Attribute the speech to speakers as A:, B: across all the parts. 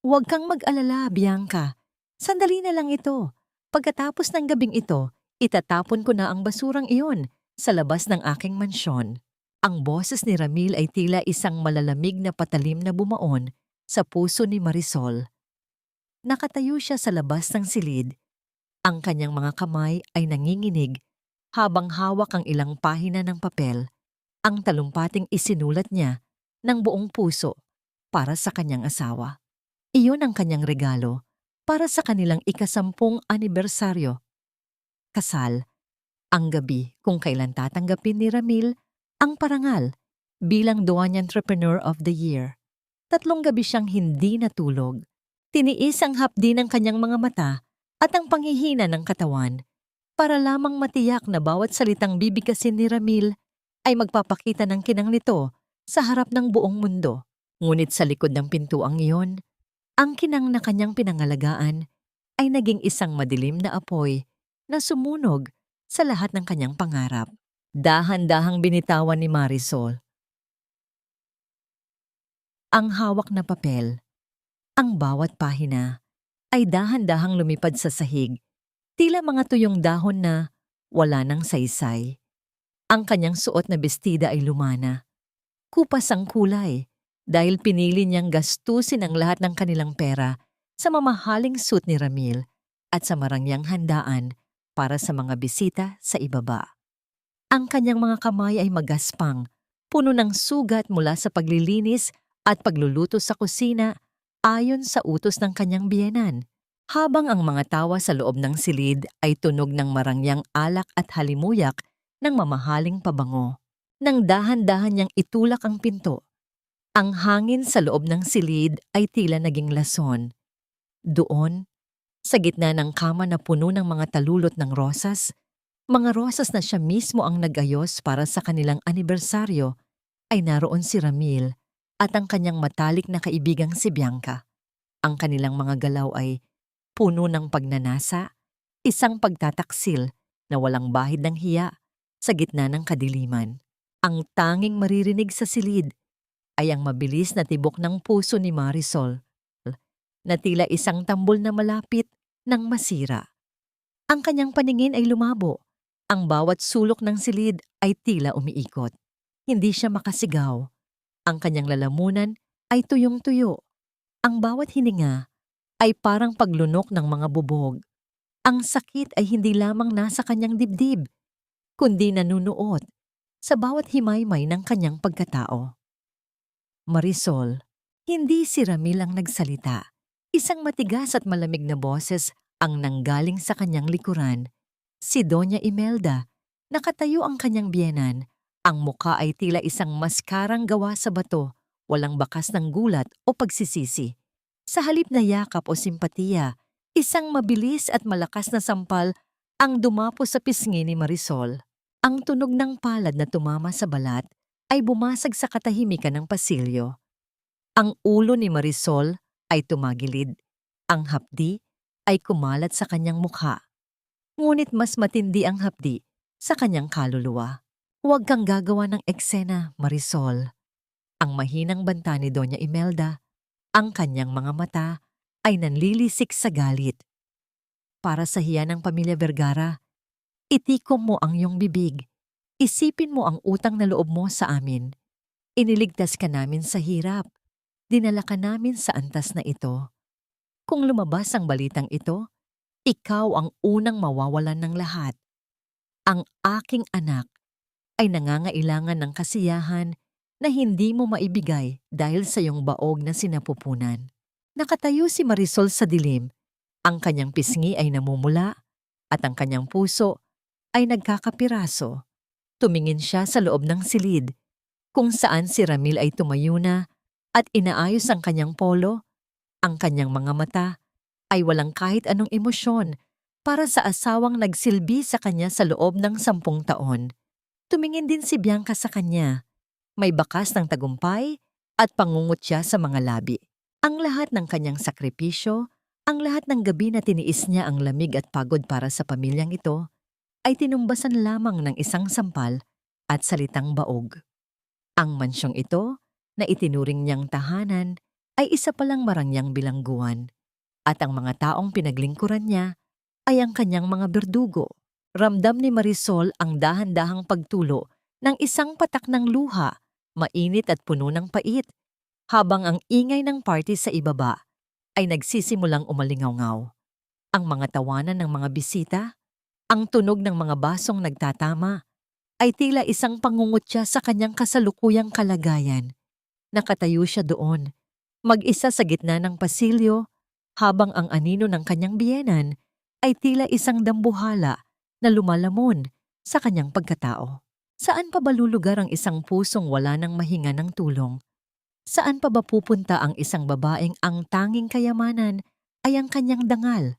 A: Huwag kang mag-alala, Bianca. Sandali na lang ito. Pagkatapos ng gabing ito, itatapon ko na ang basurang iyon sa labas ng aking mansyon. Ang boses ni Ramil ay tila isang malalamig na patalim na bumaon sa puso ni Marisol. Nakatayo siya sa labas ng silid. Ang kanyang mga kamay ay nanginginig habang hawak ang ilang pahina ng papel. Ang talumpating isinulat niya ng buong puso para sa kanyang asawa. Iyon ang kanyang regalo para sa kanilang ika-10 anibersaryo. Kasal, ang gabi kung kailan tatanggapin ni Ramil ang parangal bilang Duan Entrepreneur of the Year. 3 gabi siyang hindi natulog. Tiniis ang hapdi ng kanyang mga mata at ang panghihina ng katawan para lamang matiyak na bawat salitang bibigkasin ni Ramil ay magpapakita ng kinang nito sa harap ng buong mundo. Ngunit sa likod ng pintuang iyon, ang kinang na kanyang pinangalagaan ay naging isang madilim na apoy na sumunog sa lahat ng kanyang pangarap. Dahan-dahang binitawan ni Marisol ang hawak na papel. Ang bawat pahina ay dahan-dahang lumipad sa sahig, tila mga tuyong dahon na wala ng saysay. Ang kanyang suot na bestida ay lumana. Kupas ang kulay dahil pinili niyang gastusin ang lahat ng kanilang pera sa mamahaling suit ni Ramil at sa marangyang handaan para sa mga bisita sa ibaba. Ang kanyang mga kamay ay magaspang, puno ng sugat mula sa paglilinis at pagluluto sa kusina ayon sa utos ng kanyang biyenan. Habang ang mga tawa sa loob ng silid ay tunog ng marangyang alak at halimuyak ng mamahaling pabango. Nang dahan-dahan niyang itulak ang pinto, ang hangin sa loob ng silid ay tila naging lason. Doon, sa gitna ng kama na puno ng mga talulot ng mga rosas na siya mismo ang nag-ayos para sa kanilang anibersaryo, ay naroon si Ramil at ang kanyang matalik na kaibigang si Bianca. Ang kanilang mga galaw ay puno ng pagnanasa, isang pagtataksil na walang bahid ng hiya sa gitna ng kadiliman. Ang tanging maririnig sa silid ay ang mabilis na tibok ng puso ni Marisol, na tila isang tambol na malapit ng masira. Ang kanyang paningin ay lumabo. Ang bawat sulok ng silid ay tila umiikot. Hindi siya makasigaw. Ang kanyang lalamunan ay tuyong-tuyo. Ang bawat hininga ay parang paglunok ng mga bubog. Ang sakit ay hindi lamang nasa kanyang dibdib, kundi nanunuot sa bawat himaymay ng kanyang pagkatao. Marisol, hindi si Ramil ang nagsalita. Isang matigas at malamig na boses ang nanggaling sa kanyang likuran. Si Doña Imelda, nakatayo ang kanyang biyenan. Ang muka ay tila isang maskarang gawa sa bato, walang bakas ng gulat o pagsisisi. Sa halip na yakap o simpatiya, isang mabilis at malakas na sampal ang dumapo sa pisngi ni Marisol. Ang tunog ng palad na tumama sa balat ay bumasag sa katahimikan ng pasilyo. Ang ulo ni Marisol ay tumagilid. Ang hapdi ay kumalat sa kanyang mukha. Ngunit mas matindi ang hapdi sa kanyang kaluluwa. Huwag kang gagawa ng eksena, Marisol. Ang mahinang banta ni Doña Imelda, ang kanyang mga mata ay nanlilisik sa galit. Para sa hiya ng pamilya Vergara, itikom mo ang iyong bibig. Isipin mo ang utang na loob mo sa amin. Iniligtas ka namin sa hirap. Dinala ka namin sa antas na ito. Kung lumabas ang balitang ito, ikaw ang unang mawawalan ng lahat. Ang aking anak ay nangangailangan ng kasiyahan na hindi mo maibigay dahil sa iyong baog na sinapupunan. Nakatayo si Marisol sa dilim. Ang kanyang pisngi ay namumula at ang kanyang puso ay nagkakapiraso. Tumingin siya sa loob ng silid, kung saan si Ramil ay tumayo na at inaayos ang kanyang polo. Ang kanyang mga mata ay walang kahit anong emosyon para sa asawang nagsilbi sa kanya sa loob ng 10 taon. Tumingin din si Bianca sa kanya. May bakas ng tagumpay at pangungutya sa mga labi. Ang lahat ng kanyang sakripisyo, ang lahat ng gabi na tiniis niya ang lamig at pagod para sa pamilyang ito, ay tinumbasan lamang ng isang sampal at salitang baog. Ang mansyong ito, na itinuring niyang tahanan, ay isa palang marangyang bilangguan at ang mga taong pinaglingkuran niya ay ang kanyang mga berdugo. Ramdam ni Marisol ang dahan-dahang pagtulo ng isang patak ng luha, mainit at puno ng pait, habang ang ingay ng party sa ibaba ay nagsisimulang umalingaw-ngaw. Ang mga tawanan ng mga bisita, ang tunog ng mga basong nagtatama, ay tila isang pangungutya sa kanyang kasalukuyang kalagayan. Nakatayo siya doon, mag-isa sa gitna ng pasilyo, habang ang anino ng kanyang biyenan ay tila isang dambuhala na lumalamon sa kanyang pagkatao. Saan pa ba lulugar ang isang pusong wala ng mahinga ng tulong? Saan pa ba pupunta ang isang babaeng ang tanging kayamanan ay ang kanyang dangal,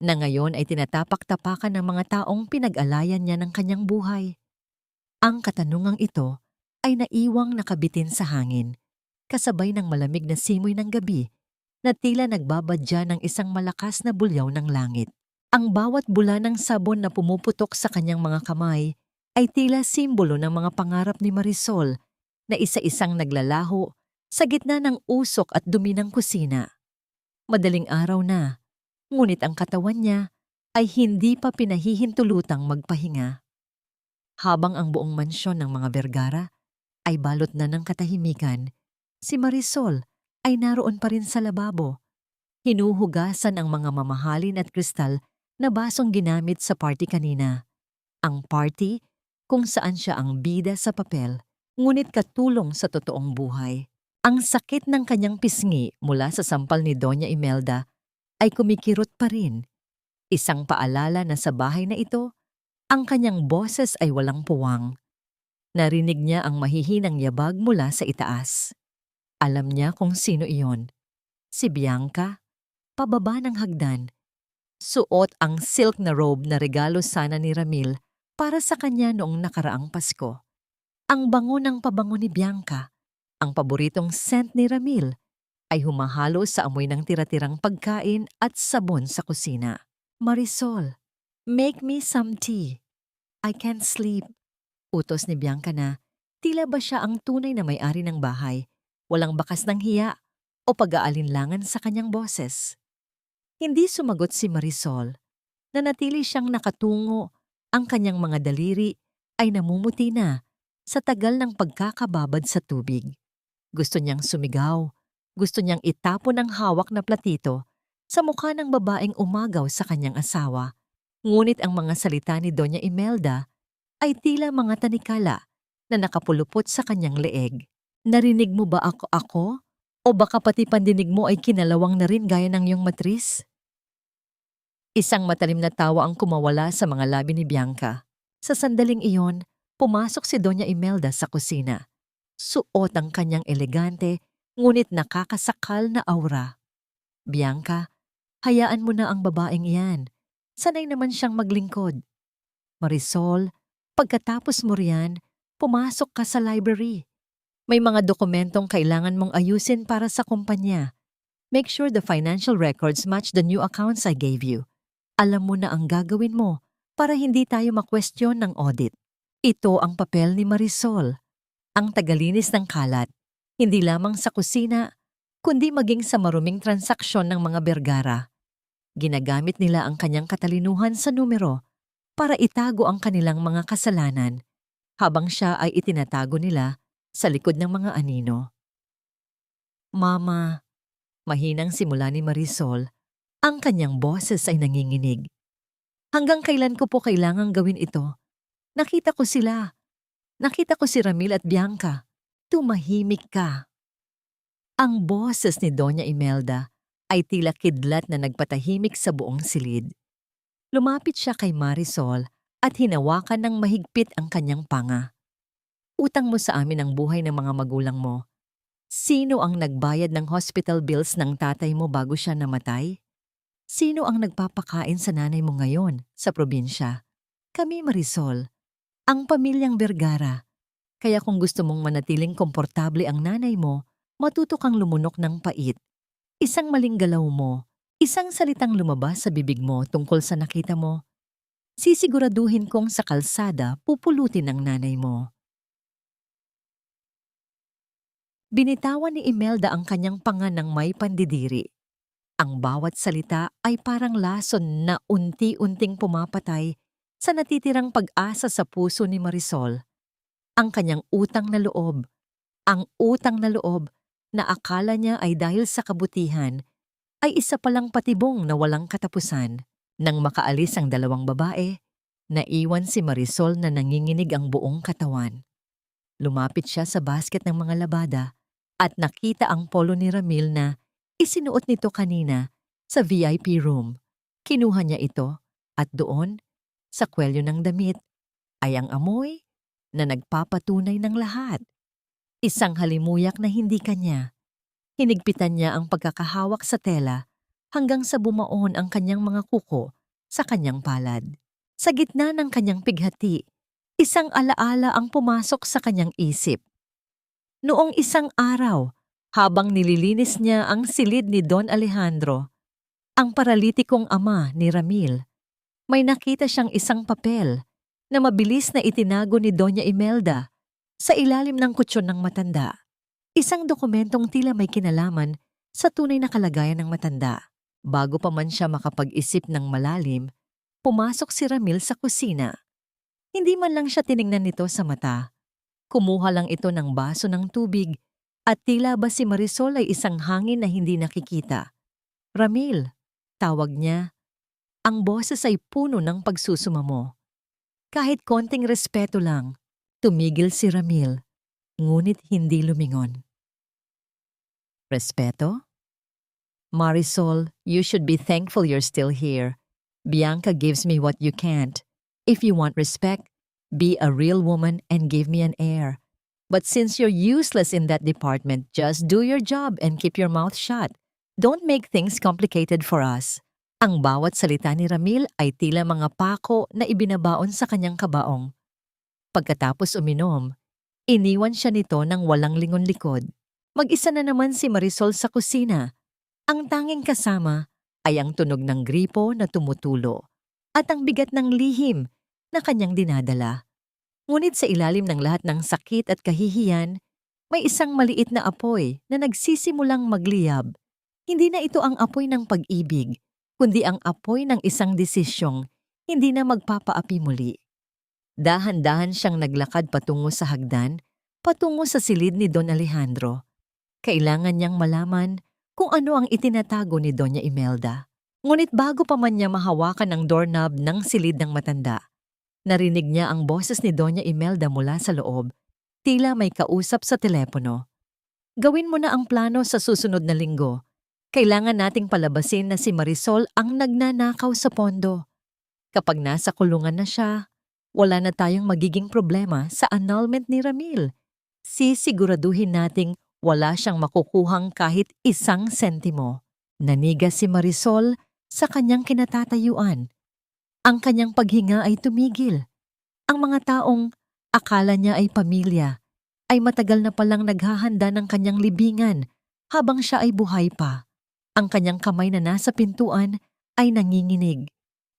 A: na ngayon ay tinatapak-tapakan ng mga taong pinag-alayan niya ng kanyang buhay? Ang katanungang ito ay naiwang nakabitin sa hangin, kasabay ng malamig na simoy ng gabi na tila nagbabadya ng isang malakas na bulyaw ng langit. Ang bawat bula ng sabon na pumuputok sa kanyang mga kamay ay tila simbolo ng mga pangarap ni Marisol na isa-isang naglalaho sa gitna ng usok at dumi ng kusina. Madaling araw na, ngunit ang katawan niya ay hindi pa pinahihintulutang magpahinga. Habang ang buong mansyon ng mga Vergara ay balot na ng katahimikan, si Marisol ay naroon pa rin sa lababo. Hinuhugasan ang mga mamahalin at kristal na basong ginamit sa party kanina. Ang party kung saan siya ang bida sa papel, ngunit katulong sa totoong buhay. Ang sakit ng kanyang pisngi mula sa sampal ni Doña Imelda ay kumikirot pa rin. Isang paalala na sa bahay na ito, ang kanyang boses ay walang puwang. Narinig niya ang mahihinang yabag mula sa itaas. Alam niya kung sino iyon. Si Bianca, pababa ng hagdan. Suot ang silk na robe na regalo sana ni Ramil para sa kanya noong nakaraang Pasko. Ang bango ng pabango ni Bianca, ang paboritong scent ni Ramil, ay humahalo sa amoy ng tira-tirang pagkain at sabon sa kusina. Marisol, make me some tea. I can't sleep. Utos ni Bianca na tila ba siya ang tunay na may-ari ng bahay, walang bakas ng hiya o pag-aalinlangan sa kanyang boses. Hindi sumagot si Marisol. Nanatili siyang nakatungo, ang kanyang mga daliri ay namumuti na sa tagal ng pagkakababad sa tubig. Gusto niyang sumigaw, gusto niyang itapon ang hawak na platito sa mukha ng babaeng umagaw sa kanyang asawa. Ngunit ang mga salita ni Doña Imelda ay tila mga tanikala na nakapulupot sa kanyang leeg. Narinig mo ba ako? O baka pati pandinig mo ay kinalawang na rin gaya ng iyong matris? Isang matalim na tawa ang kumawala sa mga labi ni Bianca. Sa sandaling iyon, pumasok si Doña Imelda sa kusina. Suot ang kanyang elegante, ngunit nakakasakal na aura. Bianca, hayaan mo na ang babaeng iyan. Sanay naman siyang maglingkod. Marisol, pagkatapos mo riyan, pumasok ka sa library. May mga dokumentong kailangan mong ayusin para sa kumpanya. Make sure the financial records match the new accounts I gave you. Alam mo na ang gagawin mo para hindi tayo makwestiyon ng audit. Ito ang papel ni Marisol, ang tagalinis ng kalat, hindi lamang sa kusina, kundi maging sa maruming transaksyon ng mga Vergara. Ginagamit nila ang kanyang katalinuhan sa numero para itago ang kanilang mga kasalanan, habang siya ay itinatago nila sa likod ng mga anino. Mama, mahinang simula ni Marisol, ang kanyang boses ay nanginginig. Hanggang kailan ko po kailangang gawin ito? Nakita ko sila. Nakita ko si Ramil at Bianca. Tumahimik ka. Ang boses ni Doña Imelda ay tila kidlat na nagpatahimik sa buong silid. Lumapit siya kay Marisol at hinawakan ng mahigpit ang kanyang panga. Utang mo sa amin ang buhay ng mga magulang mo. Sino ang nagbayad ng hospital bills ng tatay mo bago siya namatay? Sino ang nagpapakain sa nanay mo ngayon sa probinsya? Kami, Marisol, ang pamilyang Vergara. Kaya kung gusto mong manatiling komportable ang nanay mo, matuto kang lumunok ng pait. Isang maling galaw mo, isang salitang lumabas sa bibig mo tungkol sa nakita mo, sisiguraduhin kong sa kalsada pupulutin ng nanay mo. Binitawan ni Imelda ang kanyang panga ng may pandidiri. Ang bawat salita ay parang lason na unti-unting pumapatay sa natitirang pag-asa sa puso ni Marisol. Ang kanyang utang na loob, ang utang na loob na akala niya ay dahil sa kabutihan, ay isa palang patibong na walang katapusan. Nang makaalis ang dalawang babae, naiwan si Marisol na nanginginig ang buong katawan. Lumapit siya sa basket ng mga labada at nakita ang polo ni Ramil na isinuot nito kanina sa VIP room. Kinuha niya ito at doon, sa kwelyo ng damit, ay ang amoy na nagpapatunay ng lahat. Isang halimuyak na hindi kanya. Hinigpitan niya ang pagkakahawak sa tela hanggang sa bumaon ang kanyang mga kuko sa kanyang palad. Sa gitna ng kanyang pighati, isang alaala ang pumasok sa kanyang isip. Noong isang araw, habang nililinis niya ang silid ni Don Alejandro, ang paralitikong ama ni Ramil, may nakita siyang isang papel na mabilis na itinago ni Doña Imelda sa ilalim ng kutsyon ng matanda. Isang dokumentong tila may kinalaman sa tunay na kalagayan ng matanda. Bago pa man siya makapag-isip ng malalim, pumasok si Ramil sa kusina. Hindi man lang siya tiningnan nito sa mata. Kumuha lang ito ng baso ng tubig at tila ba si Marisol ay isang hangin na hindi nakikita. Ramil, tawag niya. Ang boses ay puno ng pagsusumamo. Kahit konting respeto lang, tumigil si Ramil, ngunit hindi lumingon. Respeto? Marisol, you should be thankful you're still here. Bianca gives me what you can't. If you want respect, be a real woman and give me an heir. But since you're useless in that department, just do your job and keep your mouth shut. Don't make things complicated for us. Ang bawat salita ni Ramil ay tila mga pako na ibinabaon sa kanyang kabaong. Pagkatapos uminom, iniwan siya nito ng walang lingon-likod. Mag-isa na naman si Marisol sa kusina. Ang tanging kasama ay ang tunog ng gripo na tumutulo at ang bigat ng lihim na kanyang dinadala. Ngunit sa ilalim ng lahat ng sakit at kahihiyan, may isang maliit na apoy na nagsisimulang magliyab. Hindi na ito ang apoy ng pag-ibig, kundi ang apoy ng isang desisyong hindi na magpapaapi muli. Dahan-dahan siyang naglakad patungo sa hagdan, patungo sa silid ni Don Alejandro. Kailangan niyang malaman kung ano ang itinatago ni Doña Imelda. Ngunit bago pa man niya mahawakan ang doorknob ng silid ng matanda, narinig niya ang boses ni Doña Imelda mula sa loob, tila may kausap sa telepono. Gawin mo na ang plano sa susunod na linggo. Kailangan nating palabasin na si Marisol ang nagnanakaw sa pondo. Kapag nasa kulungan na siya, wala na tayong magiging problema sa annulment ni Ramil. Sisiguraduhin nating wala siyang makukuhang kahit isang sentimo. Nanigas si Marisol sa kanyang kinatatayuan. Ang kanyang paghinga ay tumigil. Ang mga taong akala niya ay pamilya ay matagal na palang naghahanda ng kanyang libingan habang siya ay buhay pa. Ang kanyang kamay na nasa pintuan ay nanginginig.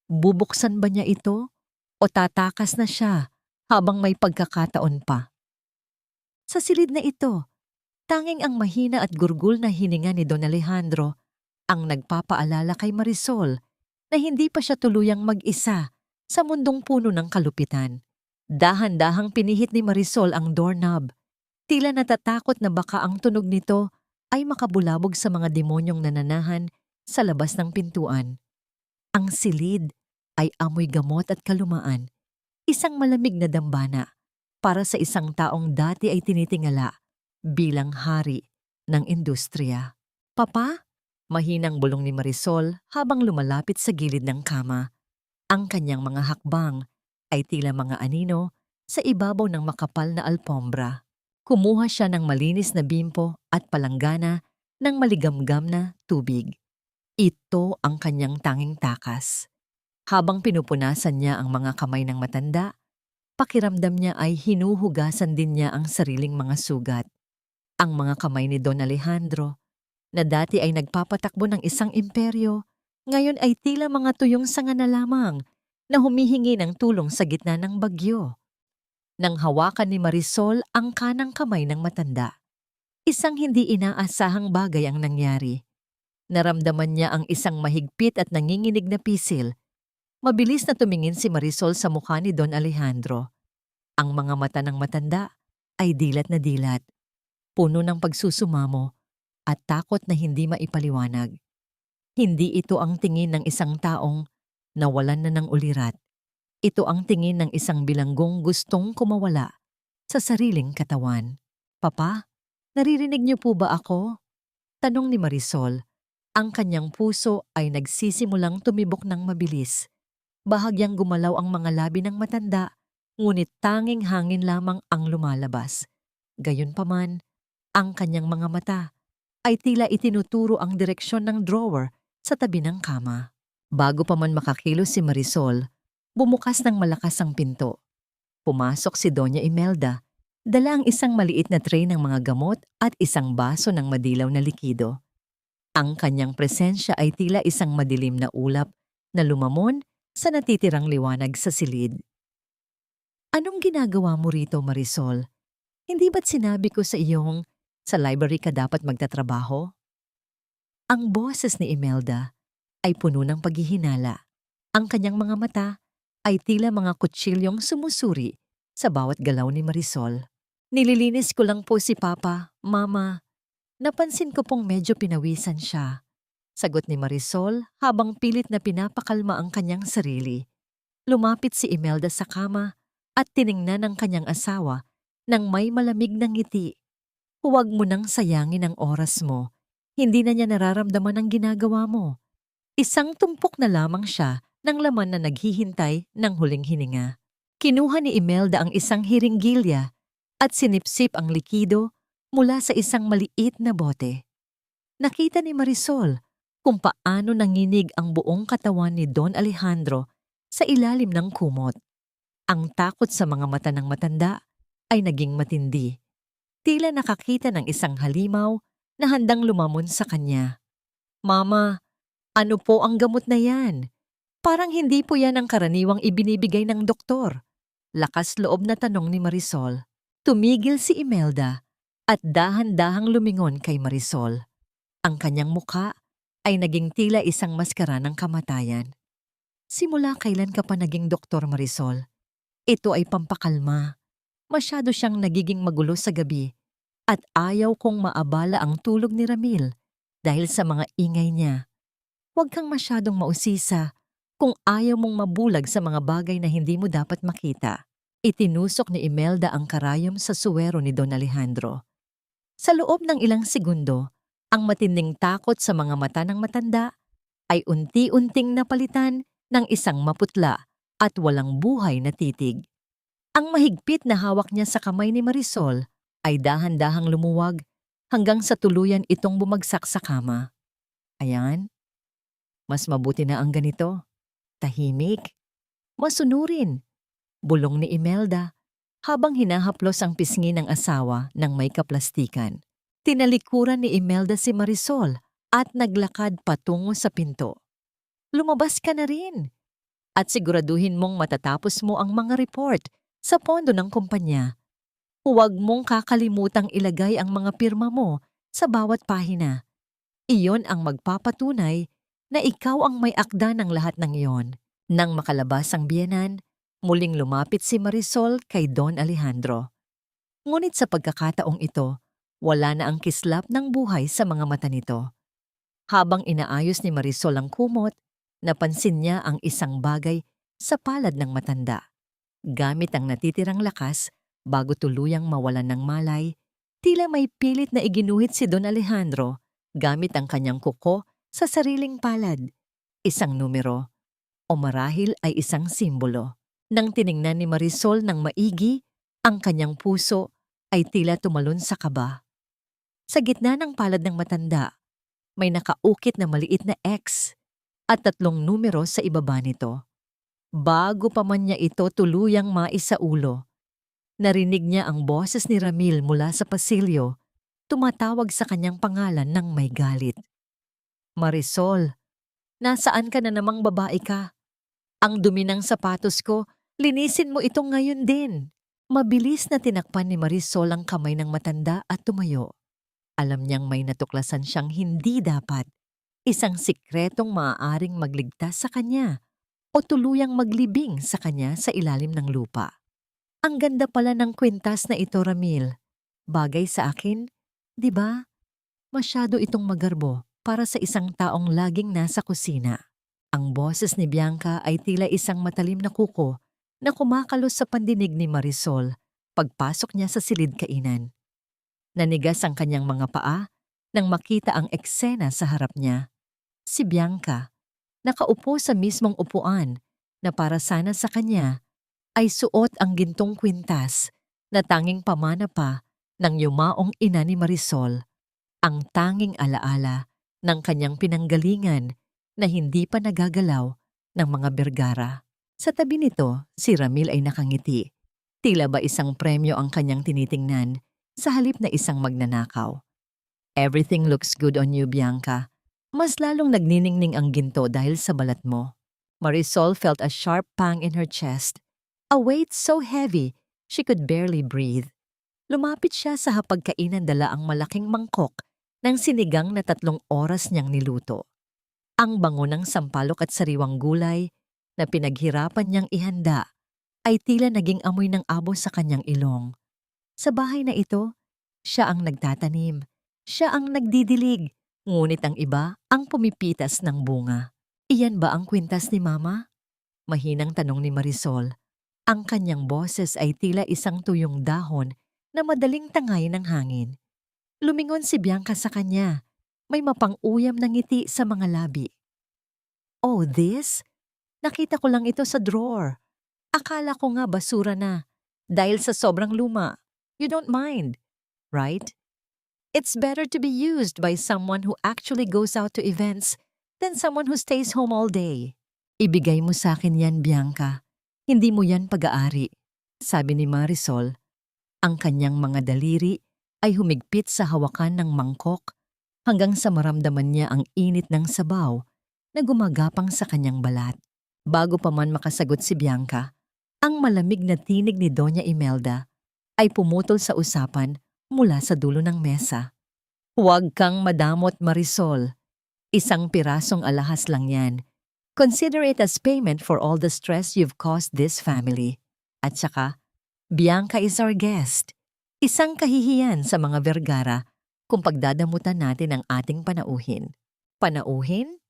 A: Bubuksan ba niya ito o tatakas na siya habang may pagkakataon pa? Sa silid na ito, tanging ang mahina at gurgul na hininga ni Don Alejandro ang nagpapaalala kay Marisol na hindi pa siya tuluyang mag-isa sa mundong puno ng kalupitan. Dahan-dahang pinihit ni Marisol ang doorknob. Tila natatakot na baka ang tunog nito ay makabulabog sa mga demonyong nananahan sa labas ng pintuan. Ang silid ay amoy gamot at kalumaan, isang malamig na dambana para sa isang taong dati ay tinitingala bilang hari ng industriya. Papa? Mahinang bulong ni Marisol habang lumalapit sa gilid ng kama. Ang kanyang mga hakbang ay tila mga anino sa ibabaw ng makapal na alpombra. Kumuha siya ng malinis na bimpo at palanggana ng maligamgam na tubig. Ito ang kanyang tanging takas. Habang pinupunasan niya ang mga kamay ng matanda, pakiramdam niya ay hinuhugasan din niya ang sariling mga sugat. Ang mga kamay ni Don Alejandro, na dati ay nagpapatakbo ng isang imperyo, ngayon ay tila mga tuyong sanga na lamang na humihingi ng tulong sa gitna ng bagyo. Nang hawakan ni Marisol ang kanang kamay ng matanda, Isang hindi inaasahang bagay ang nangyari. Naramdaman niya ang isang mahigpit at nanginginig na pisil. Mabilis na tumingin si Marisol sa mukha ni Don Alejandro. Ang mga mata ng matanda ay dilat na dilat, puno ng pagsusumamo at takot na hindi maipaliwanag. Hindi ito ang tingin ng isang taong nawalan na ng ulirat. Ito ang tingin ng isang bilanggong gustong kumawala sa sariling katawan. Papa, naririnig niyo po ba ako? Tanong ni Marisol. Ang kanyang puso ay nagsisimulang tumibok ng mabilis. Bahagyang gumalaw ang mga labi ng matanda, ngunit tanging hangin lamang ang lumalabas. Gayunpaman, ang kanyang mga mata ay tila itinuturo ang direksyon ng drawer sa tabi ng kama. Bago pa man makakilos si Marisol, bumukas ng malakas ang pinto. Pumasok si Doña Imelda, dala ang isang maliit na tray ng mga gamot at isang baso ng madilaw na likido. Ang kanyang presensya ay tila isang madilim na ulap na lumamon sa natitirang liwanag sa silid. Anong ginagawa mo rito, Marisol? Hindi ba't sinabi ko sa iyong sa library ka dapat magtatrabaho? Ang boses ni Imelda ay puno ng paghihinala. Ang kanyang mga mata ay tila mga kutsilyong sumusuri sa bawat galaw ni Marisol. Nililinis ko lang po si Papa, Mama. Napansin ko pong medyo pinawisan siya. Sagot ni Marisol habang pilit na pinapakalma ang kanyang sarili. Lumapit si Imelda sa kama at tiningnan ang kanyang asawa nang may malamig na ngiti. Huwag mo nang sayangin ang oras mo. Hindi na niya nararamdaman ang ginagawa mo. Isang tumpok na lamang siya ng laman na naghihintay ng huling hininga. Kinuha ni Imelda ang isang hiringgilya at sinipsip ang likido mula sa isang maliit na bote. Nakita ni Marisol kung paano nanginig ang buong katawan ni Don Alejandro sa ilalim ng kumot. Ang takot sa mga mata ng matanda ay naging matindi. Tila nakakita ng isang halimaw na handang lumamon sa kanya. Mama, ano po ang gamot na yan? Parang hindi po yan ang karaniwang ibinibigay ng doktor. Lakas loob na tanong ni Marisol. Tumigil si Imelda at dahan-dahang lumingon kay Marisol. Ang kanyang mukha ay naging tila isang maskara ng kamatayan. Simula kailan ka pa naging doktor, Marisol? Ito ay pampakalma. Masyado siyang nagiging magulo sa gabi at ayaw kong maabala ang tulog ni Ramil dahil sa mga ingay niya. Huwag kang masyadong mausisa kung ayaw mong mabulag sa mga bagay na hindi mo dapat makita. Itinusok ni Imelda ang karayom sa suwero ni Don Alejandro. Sa loob ng ilang segundo, ang matinding takot sa mga mata ng matanda ay unti-unting napalitan ng isang maputla at walang buhay na titig. Ang mahigpit na hawak niya sa kamay ni Marisol ay dahan-dahang lumuwag hanggang sa tuluyan itong bumagsak sa kama. Ayan, mas mabuti na ang ganito. Tahimik, masunurin, bulong ni Imelda habang hinahaplos ang pisngi ng asawa ng may kaplastikan. Tinalikuran ni Imelda si Marisol at naglakad patungo sa pinto. Lumabas ka na rin at siguraduhin mong matatapos mo ang mga report sa pondo ng kumpanya. Huwag mong kakalimutang ilagay ang mga pirma mo sa bawat pahina. Iyon ang magpapatunay na ikaw ang may akda ng lahat ng iyon. Nang makalabas ang biyenan, muling lumapit si Marisol kay Don Alejandro. Ngunit sa pagkakataong ito, wala na ang kislap ng buhay sa mga mata nito. Habang inaayos ni Marisol ang kumot, napansin niya ang isang bagay sa palad ng matanda. Gamit ang natitirang lakas, bago tuluyang mawalan ng malay, tila may pilit na iginuhit si Don Alejandro gamit ang kanyang kuko sa sariling palad. Isang numero, o marahil ay isang simbolo. Nang tiningnan ni Marisol ng maigi, ang kanyang puso ay tila tumalon sa kaba. Sa gitna ng palad ng matanda, may nakaukit na maliit na X at 3 numero sa ibaba nito. Bago pa man niya ito tuluyang maisaulo, narinig niya ang boses ni Ramil mula sa pasilyo, tumatawag sa kanyang pangalan ng may galit. Marisol, nasaan ka na namang babae ka? Ang dumi ng sapatos ko, linisin mo itong ngayon din. Mabilis na tinakpan ni Marisol ang kamay ng matanda at tumayo. Alam niyang may natuklasan siyang hindi dapat, isang sikretong maaaring magligtas sa kanya o tuluyang maglibing sa kanya sa ilalim ng lupa. Ang ganda pala ng kwintas na ito, Ramil. Bagay sa akin, di ba? Masyado itong magarbo para sa isang taong laging nasa kusina. Ang boses ni Bianca ay tila isang matalim na kuko na kumakalos sa pandinig ni Marisol pagpasok niya sa silid kainan. Nanigas ang kanyang mga paa nang makita ang eksena sa harap niya. Si Bianca, nakaupo sa mismong upuan na para sana sa kanya, ay suot ang gintong kwintas na tanging pamana pa ng yumaong ina ni Marisol, ang tanging alaala ng kanyang pinanggalingan na hindi pa nagagalaw ng mga Bergara. Sa tabi nito, si Ramil ay nakangiti. Tila ba isang premyo ang kanyang tinitingnan sa halip na isang magnanakaw. Everything looks good on you, Bianca. Mas lalong nagniningning ang ginto dahil sa balat mo. Marisol felt a sharp pang in her chest, a weight so heavy she could barely breathe. Lumapit siya sa hapagkainan dala ang malaking mangkok ng sinigang na 3 oras niyang niluto. Ang bango ng sampalok at sariwang gulay na pinaghirapan niyang ihanda ay tila naging amoy ng abo sa kanyang ilong. Sa bahay na ito, siya ang nagtatanim, siya ang nagdidilig, ngunit ang iba ang pumipitas ng bunga. Iyan ba ang kwintas ni Mama? Mahinang tanong ni Marisol. Ang kanyang boses ay tila isang tuyong dahon na madaling tangay ng hangin. Lumingon si Bianca sa kanya. May mapang-uyam na ngiti sa mga labi. Oh, this? Nakita ko lang ito sa drawer. Akala ko nga basura na. Dahil sa sobrang luma. You don't mind, right? It's better to be used by someone who actually goes out to events than someone who stays home all day. Ibigay mo sa akin yan, Bianca. Hindi mo yan pag-aari, sabi ni Marisol. Ang kanyang mga daliri ay humigpit sa hawakan ng mangkok hanggang sa maramdaman niya ang init ng sabaw na gumagapang sa kanyang balat. Bago pa man makasagot si Bianca, ang malamig na tinig ni Doña Imelda ay pumutol sa usapan mula sa dulo ng mesa. Huwag kang madamot, Marisol. Isang pirasong alahas lang yan. Consider it as payment for all the stress you've caused this family. At saka, Bianca is our guest. Isang kahihiyan sa mga Vergara kung pagdadamutan natin ang ating panauhin. Panauhin?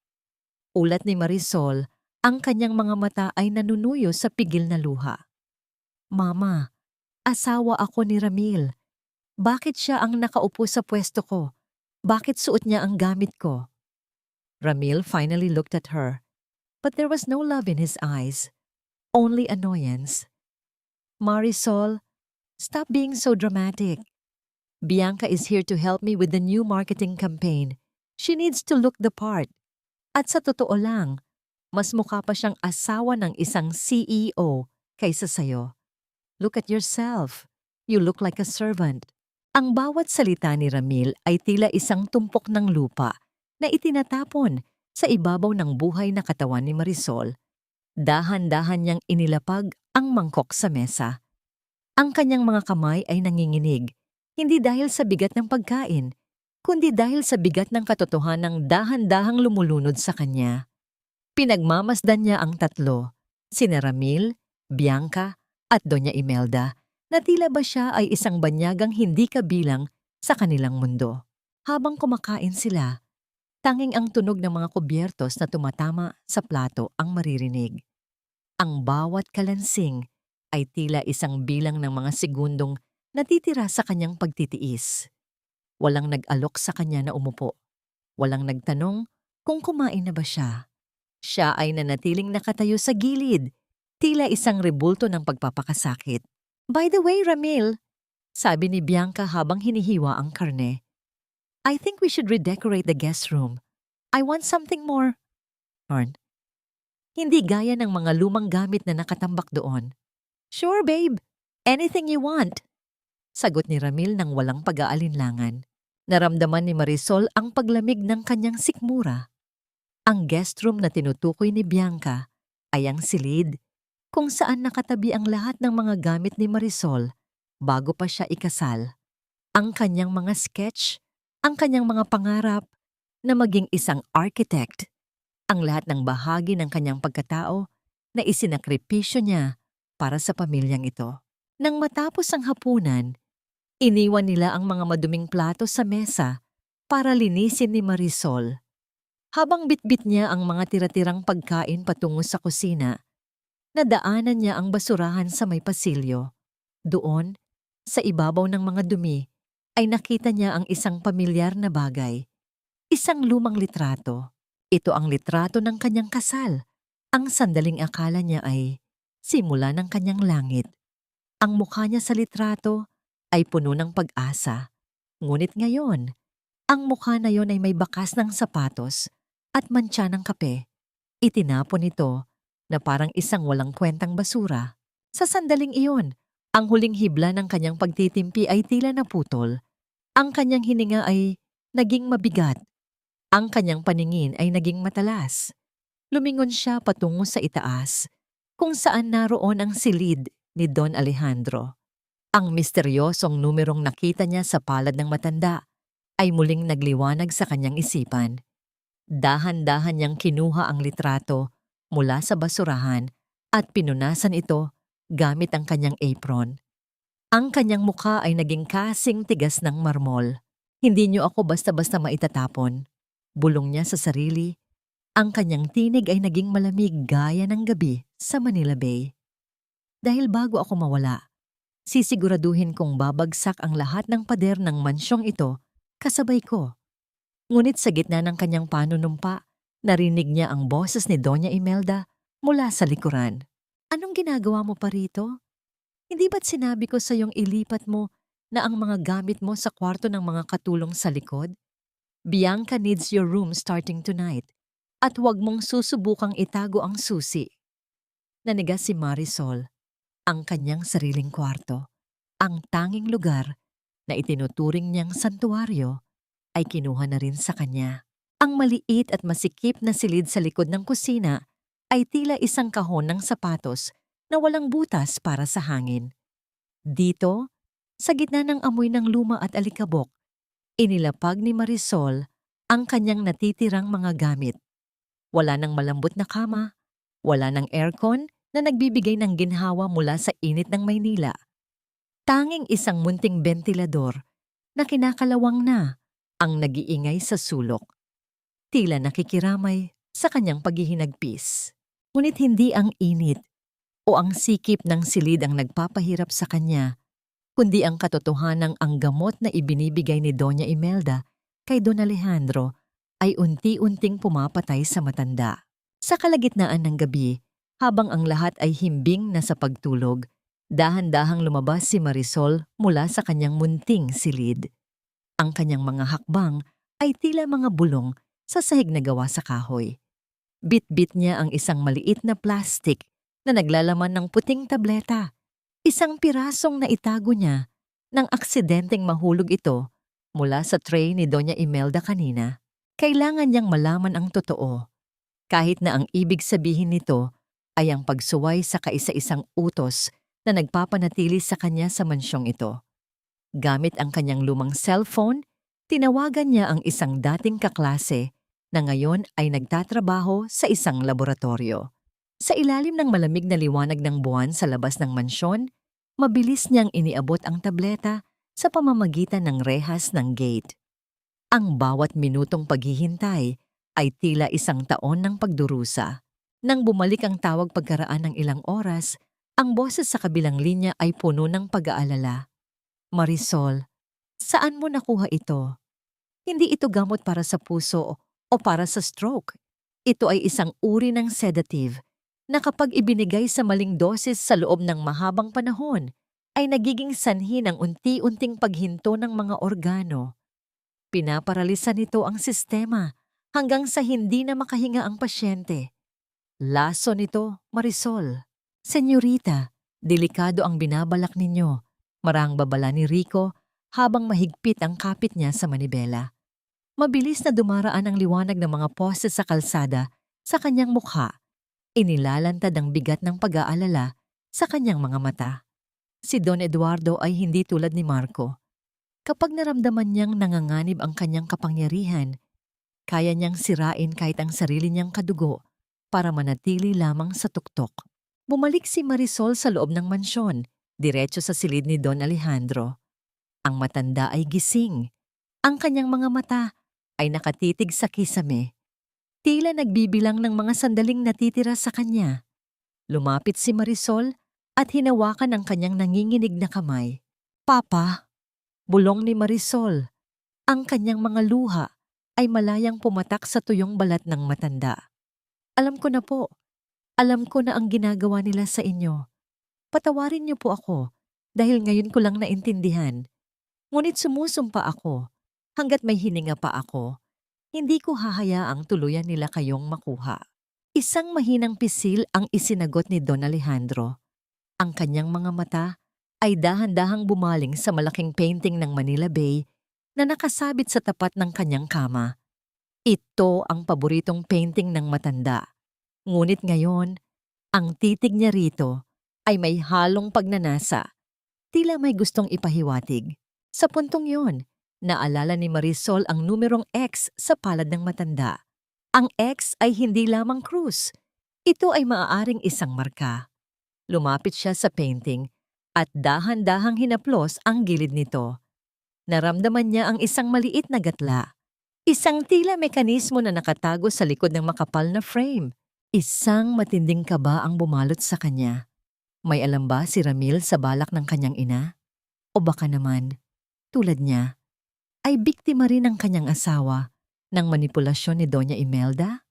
A: Ulat ni Marisol, ang kanyang mga mata ay nanunuyo sa pigil na luha. Mama, asawa ako ni Ramil. Bakit siya ang nakaupo sa pwesto ko? Bakit suot niya ang gamit ko? Ramil finally looked at her, but there was no love in his eyes, only annoyance. Marisol, stop being so dramatic. Bianca is here to help me with the new marketing campaign. She needs to look the part. At sa totoo lang, mas mukha pa siyang asawa ng isang CEO kaysa sayo. Look at yourself. You look like a servant. Ang bawat salita ni Ramil ay tila isang tumpok ng lupa na itinatapon sa ibabaw ng buhay na katawan ni Marisol. Dahan-dahan niyang inilapag ang mangkok sa mesa. Ang kanyang mga kamay ay nanginginig, hindi dahil sa bigat ng pagkain, kundi dahil sa bigat ng katotohanang dahan-dahang lumulunod sa kanya. Pinagmamasdan niya ang tatlo, sina Ramil, Bianca, at Doña Imelda, na tila ba siya ay isang banyagang hindi kabilang sa kanilang mundo. Habang kumakain sila, tanging ang tunog ng mga kubyertos na tumatama sa plato ang maririnig. Ang bawat kalansing ay tila isang bilang ng mga segundong natitira sa kanyang pagtitiis. Walang nag-alok sa kanya na umupo. Walang nagtanong kung kumain na ba siya. Siya ay nanatiling nakatayo sa gilid, tila isang rebulto ng pagpapakasakit. By the way, Ramil, sabi ni Bianca habang hinihiwa ang karne, I think we should redecorate the guest room. I want something more. Hindi gaya ng mga lumang gamit na nakatambak doon. Sure, babe. Anything you want. Sagot ni Ramil nang walang pag-aalinlangan. Naramdaman ni Marisol ang paglamig ng kanyang sikmura. Ang guest room na tinutukoy ni Bianca ay ang silid kung saan nakatabi ang lahat ng mga gamit ni Marisol bago pa siya ikasal. Ang kanyang mga sketch, ang kanyang mga pangarap na maging isang architect, ang lahat ng bahagi ng kanyang pagkatao na isinakripisyo niya para sa pamilyang ito. Nang matapos ang hapunan, iniwan nila ang mga maduming plato sa mesa para linisin ni Marisol. Habang bitbit niya ang mga tira-tirang pagkain patungo sa kusina, nadaanan niya ang basurahan sa may pasilyo. Doon, sa ibabaw ng mga dumi, ay nakita niya ang isang pamilyar na bagay. Isang lumang litrato. Ito ang litrato ng kanyang kasal. Ang sandaling akala niya ay simula ng kanyang langit. Ang mukha niya sa litrato ay puno ng pag-asa. Ngunit ngayon, ang mukha na yon ay may bakas ng sapatos at mantsa ng kape. Itinapon ito na parang isang walang kwentang basura. Sa sandaling iyon, ang huling hibla ng kanyang pagtitimpi ay tila naputol. Ang kanyang hininga ay naging mabigat. Ang kanyang paningin ay naging matalas. Lumingon siya patungo sa itaas, kung saan naroon ang silid ni Don Alejandro. Ang misteryosong numerong nakita niya sa palad ng matanda ay muling nagliwanag sa kanyang isipan. Dahan-dahan niyang kinuha ang litrato mula sa basurahan at pinunasan ito gamit ang kanyang apron. Ang kanyang mukha ay naging kasing tigas ng marmol. Hindi niyo ako basta-basta maitatapon. Bulong niya sa sarili. Ang kanyang tinig ay naging malamig gaya ng gabi sa Manila Bay. Dahil bago ako mawala, sisiguraduhin kong babagsak ang lahat ng pader ng mansyong ito kasabay ko. Ngunit sa gitna ng kanyang panunumpa, narinig niya ang boses ni Doña Imelda mula sa likuran. Anong ginagawa mo pa rito? Hindi ba't sinabi ko sa iyong ilipat mo na ang mga gamit mo sa kwarto ng mga katulong sa likod? Bianca needs your room starting tonight at huwag mong susubukang itago ang susi. Nanigas si Marisol, ang kanyang sariling kwarto, ang tanging lugar na itinuturing niyang santuaryo ay kinuha na rin sa kanya. Ang maliit at masikip na silid sa likod ng kusina ay tila isang kahon ng sapatos na walang butas para sa hangin. Dito, sa gitna ng amoy ng luma at alikabok, inilapag ni Marisol ang kanyang natitirang mga gamit. Wala nang malambot na kama, wala nang aircon na nagbibigay ng ginhawa mula sa init ng Maynila. Tanging isang munting bentilador na kinakalawang na ang nag-iingay sa sulok. Tila nakikiramay sa kanyang paghihinagpis. Ngunit hindi ang init o ang sikip ng silid ang nagpapahirap sa kanya, kundi ang katotohanang ang gamot na ibinibigay ni Doña Imelda kay Don Alejandro ay unti-unting pumapatay sa matanda. Sa kalagitnaan ng gabi, habang ang lahat ay himbing na sa pagtulog, dahan-dahang lumabas si Marisol mula sa kanyang munting silid. Ang kanyang mga hakbang ay tila mga bulong sa sahig na gawa sa kahoy. Bit-bit niya ang isang maliit na plastik na naglalaman ng puting tableta. Isang pirasong naitago niya nang aksidenteng mahulog ito mula sa tray ni Doña Imelda kanina. Kailangan niyang malaman ang totoo, kahit na ang ibig sabihin nito ay ang pagsuway sa kaisa-isang utos na nagpapanatili sa kanya sa mansyong ito. Gamit ang kanyang lumang cellphone, tinawagan niya ang isang dating kaklase na ngayon ay nagtatrabaho sa isang laboratorio. Sa ilalim ng malamig na liwanag ng buwan sa labas ng mansyon, mabilis niyang iniabot ang tableta sa pamamagitan ng rehas ng gate. Ang bawat minutong paghihintay ay tila isang taon ng pagdurusa. Nang bumalik ang tawag pagkaraan ng ilang oras, ang boses sa kabilang linya ay puno ng pag-aalala. Marisol, saan mo nakuha ito? Hindi ito gamot para sa puso o para sa stroke. Ito ay isang uri ng sedative na kapag ibinigay sa maling dosis sa loob ng mahabang panahon, ay nagiging sanhi ng unti-unting paghinto ng mga organo. Pinaparalisa nito ang sistema hanggang sa hindi na makahinga ang pasyente. Laso nito, Marisol. Senyorita, delikado ang binabalak ninyo, marang babala ni Rico habang mahigpit ang kapit niya sa manibela. Mabilis na dumaraan ang liwanag ng mga poste sa kalsada sa kanyang mukha. Inilalantad ang bigat ng pag-aalala sa kanyang mga mata. Si Don Eduardo ay hindi tulad ni Marco. Kapag naramdaman niyang nanganganib ang kanyang kapangyarihan, kaya niyang sirain kahit ang sarili niyang kadugo para manatili lamang sa tuktok. Bumalik si Marisol sa loob ng mansyon, diretso sa silid ni Don Alejandro. Ang matanda ay gising. Ang kanyang mga mata ay nakatitig sa kisame. Tila nagbibilang ng mga sandaling natitira sa kanya. Lumapit si Marisol at hinawakan ang kanyang nanginginig na kamay. "Papa," bulong ni Marisol. Ang kanyang mga luha ay malayang pumatak sa tuyong balat ng matanda. "Alam ko na po. Alam ko na ang ginagawa nila sa inyo. Patawarin niyo po ako dahil ngayon ko lang naintindihan. Ngunit sumusumpa ako. Hanggat may hininga pa ako, hindi ko hahayaang tuluyan nila kayong makuha." Isang mahinang pisil ang isinagot ni Don Alejandro. Ang kanyang mga mata ay dahan-dahang bumaling sa malaking painting ng Manila Bay na nakasabit sa tapat ng kanyang kama. Ito ang paboritong painting ng matanda. Ngunit ngayon, ang titig niya rito ay may halong pagnanasa. Tila may gustong ipahiwatig. Sa puntong yon, naalala ni Marisol ang numerong X sa palad ng matanda. Ang X ay hindi lamang krus. Ito ay maaaring isang marka. Lumapit siya sa painting at dahan-dahang hinaplos ang gilid nito. Naramdaman niya ang isang maliit na gatla. Isang tila mekanismo na nakatago sa likod ng makapal na frame. Isang matinding kaba ang bumalot sa kanya. May alam ba si Ramil sa balak ng kanyang ina? O baka naman, tulad niya, ay biktima rin ng kanyang asawa ng manipulasyon ni Doña Imelda?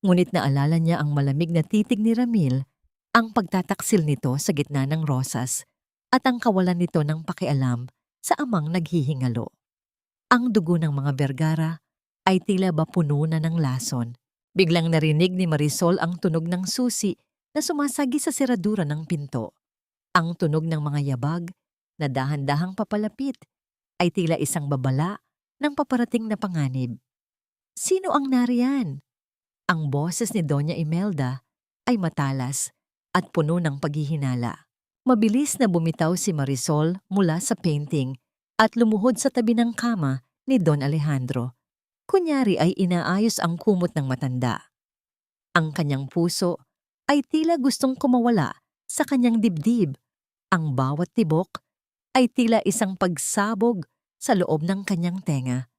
A: Ngunit naalala niya ang malamig na titig ni Ramil, ang pagtataksil nito sa gitna ng rosas at ang kawalan nito ng pakialam sa amang naghihingalo. Ang dugo ng mga Vergara ay tila ba puno na ng lason. Biglang narinig ni Marisol ang tunog ng susi na sumasagi sa seradura ng pinto. Ang tunog ng mga yabag na dahan-dahang papalapit ay tila isang babala ng paparating na panganib. Sino ang nariyan? Ang boses ni Doña Imelda ay matalas at puno ng paghihinala. Mabilis na bumitaw si Marisol mula sa painting at lumuhod sa tabi ng kama ni Don Alejandro. Kunyari ay inaayos ang kumot ng matanda. Ang kanyang puso ay tila gustong kumawala sa kanyang dibdib. Ang bawat tibok ay tila isang pagsabog sa loob ng kanyang tenga.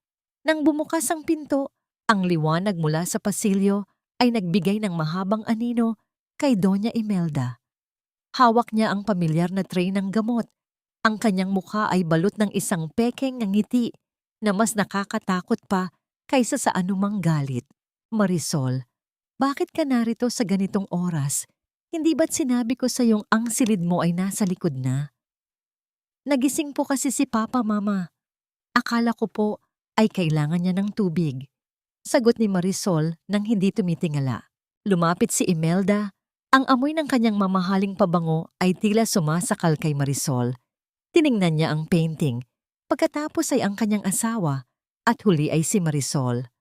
A: Nang bumukas ang pinto, ang liwanag mula sa pasilyo ay nagbigay ng mahabang anino kay Doña Imelda. Hawak niya ang pamilyar na tray ng gamot. Ang kanyang mukha ay balot ng isang pekeng ng ngiti na mas nakakatakot pa kaysa sa anumang galit. "Marisol, bakit ka narito sa ganitong oras? Hindi ba't sinabi ko sa iyong ang silid mo ay nasa likod na?" "Nagising po kasi si Papa, Mama. Akala ko po ay kailangan niya ng tubig," sagot ni Marisol nang hindi tumitingala. Lumapit si Imelda. Ang amoy ng kanyang mamahaling pabango ay tila sumasakal kay Marisol. Tiningnan niya ang painting. Pagkatapos ay ang kanyang asawa at huli ay si Marisol.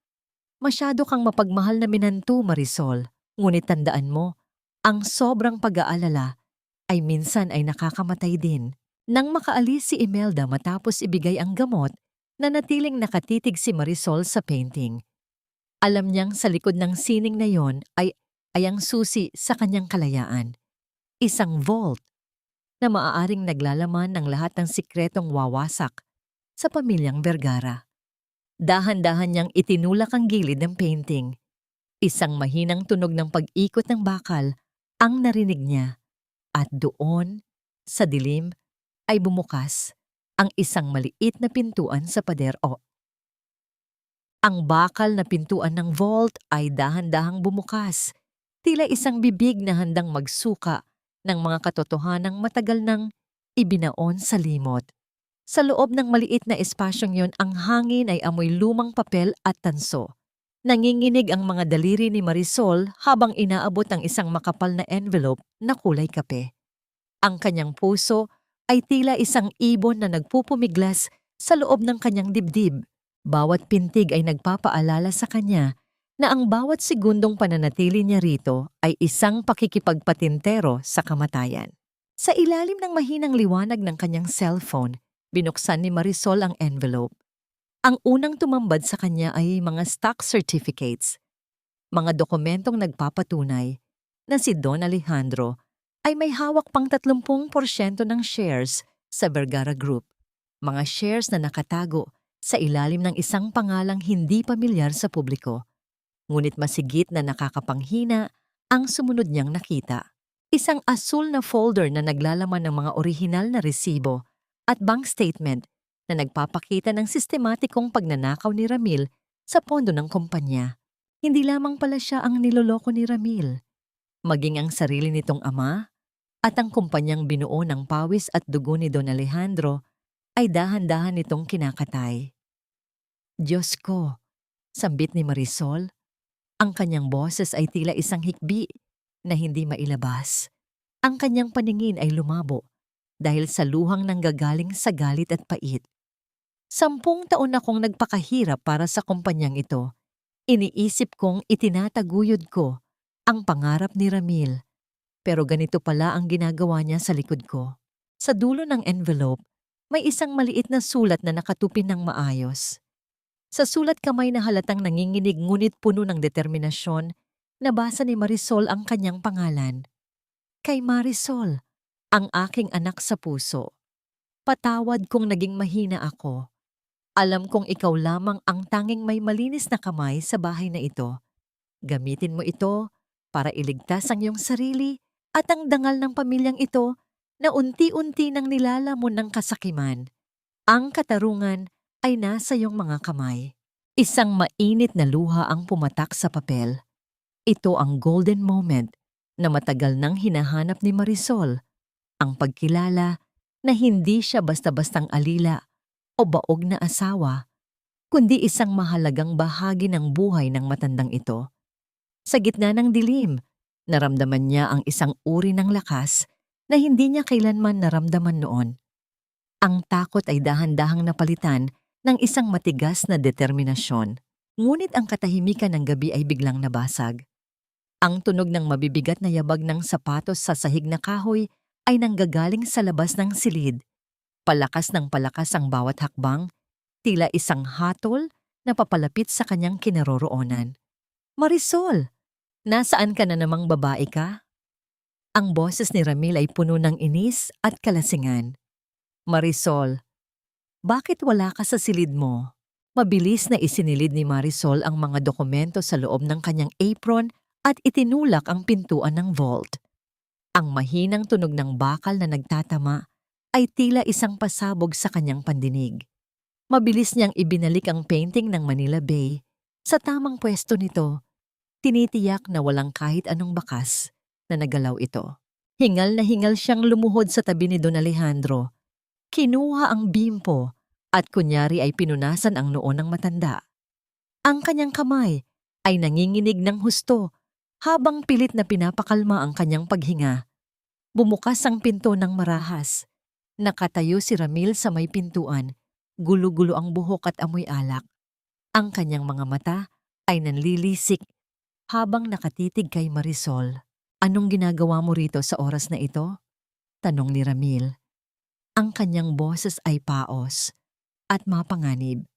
A: "Masyado kang mapagmahal na minantu, Marisol. Ngunit tandaan mo, ang sobrang pag-aalala ay minsan ay nakakamatay din." Nang makaalis si Imelda matapos ibigay ang gamot, nanatiling nakatitig si Marisol sa painting. Alam niyang sa likod ng sining na yon ay ang susi sa kanyang kalayaan. Isang vault na maaaring naglalaman ng lahat ng sikretong wawasak sa pamilyang Vergara. Dahan-dahan niyang itinulak ang gilid ng painting. Isang mahinang tunog ng pag-ikot ng bakal ang narinig niya. At doon, sa dilim, ay bumukas ang isang maliit na pintuan sa pader. Ang bakal na pintuan ng vault ay dahan-dahang bumukas. Tila isang bibig na handang magsuka ng mga katotohanang matagal nang ibinaon sa limot. Sa loob ng maliit na espasyong yon, ang hangin ay amoy lumang papel at tanso. Nanginginig ang mga daliri ni Marisol habang inaabot ang isang makapal na envelope na kulay kape. Ang kanyang puso ay tila isang ibon na nagpupumiglas sa loob ng kanyang dibdib. Bawat pintig ay nagpapaalala sa kanya na ang bawat segundong pananatili niya rito ay isang pakikipagpatintero sa kamatayan. Sa ilalim ng mahinang liwanag ng kanyang cellphone, Binuksan ni Marisol ang envelope. Ang unang tumambad sa kanya ay mga stock certificates, mga dokumentong nagpapatunay na si Don Alejandro ay may hawak pang 30% ng shares sa Vergara Group, mga shares na nakatago sa ilalim ng isang pangalang hindi pamilyar sa publiko. Ngunit masigit na nakakapanghina ang sumunod niyang nakita. Isang asul na folder na naglalaman ng mga orihinal na resibo at bank statement na nagpapakita ng sistematikong pagnanakaw ni Ramil sa pondo ng kumpanya. Hindi lamang pala siya ang niloloko ni Ramil, maging ang sarili nitong ama at ang kumpanyang binuo ng pawis at dugo ni Don Alejandro ay dahan-dahan nitong kinakatay. Diyos ko, sambit ni Marisol, ang kanyang boses ay tila isang hikbi na hindi mailabas. Ang kanyang paningin ay lumabo dahil sa luhang nanggagaling sa galit at pait. 10 taon akong nagpakahirap para sa kumpanyang ito. Iniisip kong itinataguyod ko ang pangarap ni Ramil. Pero ganito pala ang ginagawa niya sa likod ko. Sa dulo ng envelope, may isang maliit na sulat na nakatupin ng maayos. Sa sulat kamay na halatang nanginginig ngunit puno ng determinasyon, nabasa ni Marisol ang kanyang pangalan. Kay Marisol, ang aking anak sa puso. Patawad kung naging mahina ako. Alam kong ikaw lamang ang tanging may malinis na kamay sa bahay na ito. Gamitin mo ito para iligtas ang iyong sarili at ang dangal ng pamilyang ito na unti-unti nang nilalamon ng kasakiman. Ang katarungan ay nasa iyong mga kamay. Isang mainit na luha ang pumatak sa papel. Ito ang golden moment na matagal nang hinahanap ni Marisol. Ang pagkilala na hindi siya basta-bastang alila o baog na asawa, kundi isang mahalagang bahagi ng buhay ng matandang ito. Sa gitna ng dilim, naramdaman niya ang isang uri ng lakas na hindi niya kailanman naramdaman noon. Ang takot ay dahan-dahang napalitan ng isang matigas na determinasyon. Ngunit ang katahimikan ng gabi ay biglang nabasag. Ang tunog ng mabibigat na yabag ng sapatos sa sahig na kahoy ay nanggagaling sa labas ng silid. Palakas ng palakas ang bawat hakbang, tila isang hatol na papalapit sa kanyang kinaroroonan. Marisol, nasaan ka na namang babae ka? Ang boses ni Ramil ay puno ng inis at kalasingan. Marisol, bakit wala ka sa silid mo? Mabilis na isinilid ni Marisol ang mga dokumento sa loob ng kanyang apron at itinulak ang pintuan ng vault. Ang mahinang tunog ng bakal na nagtatama ay tila isang pasabog sa kanyang pandinig. Mabilis niyang ibinalik ang painting ng Manila Bay. Sa tamang pwesto nito, tinitiyak na walang kahit anong bakas na nagalaw ito. Hingal na hingal siyang lumuhod sa tabi ni Don Alejandro. Kinuha ang bimpo at kunyari ay pinunasan ang noo ng matanda. Ang kanyang kamay ay nanginginig ng husto habang pilit na pinapakalma ang kanyang paghinga. Bumukas ang pinto ng marahas. Nakatayo si Ramil sa may pintuan, gulo-gulo ang buhok at amoy alak. Ang kanyang mga mata ay nanlilisik habang nakatitig kay Marisol. Anong ginagawa mo rito sa oras na ito? Tanong ni Ramil. Ang kanyang boses ay paos at mapanganib.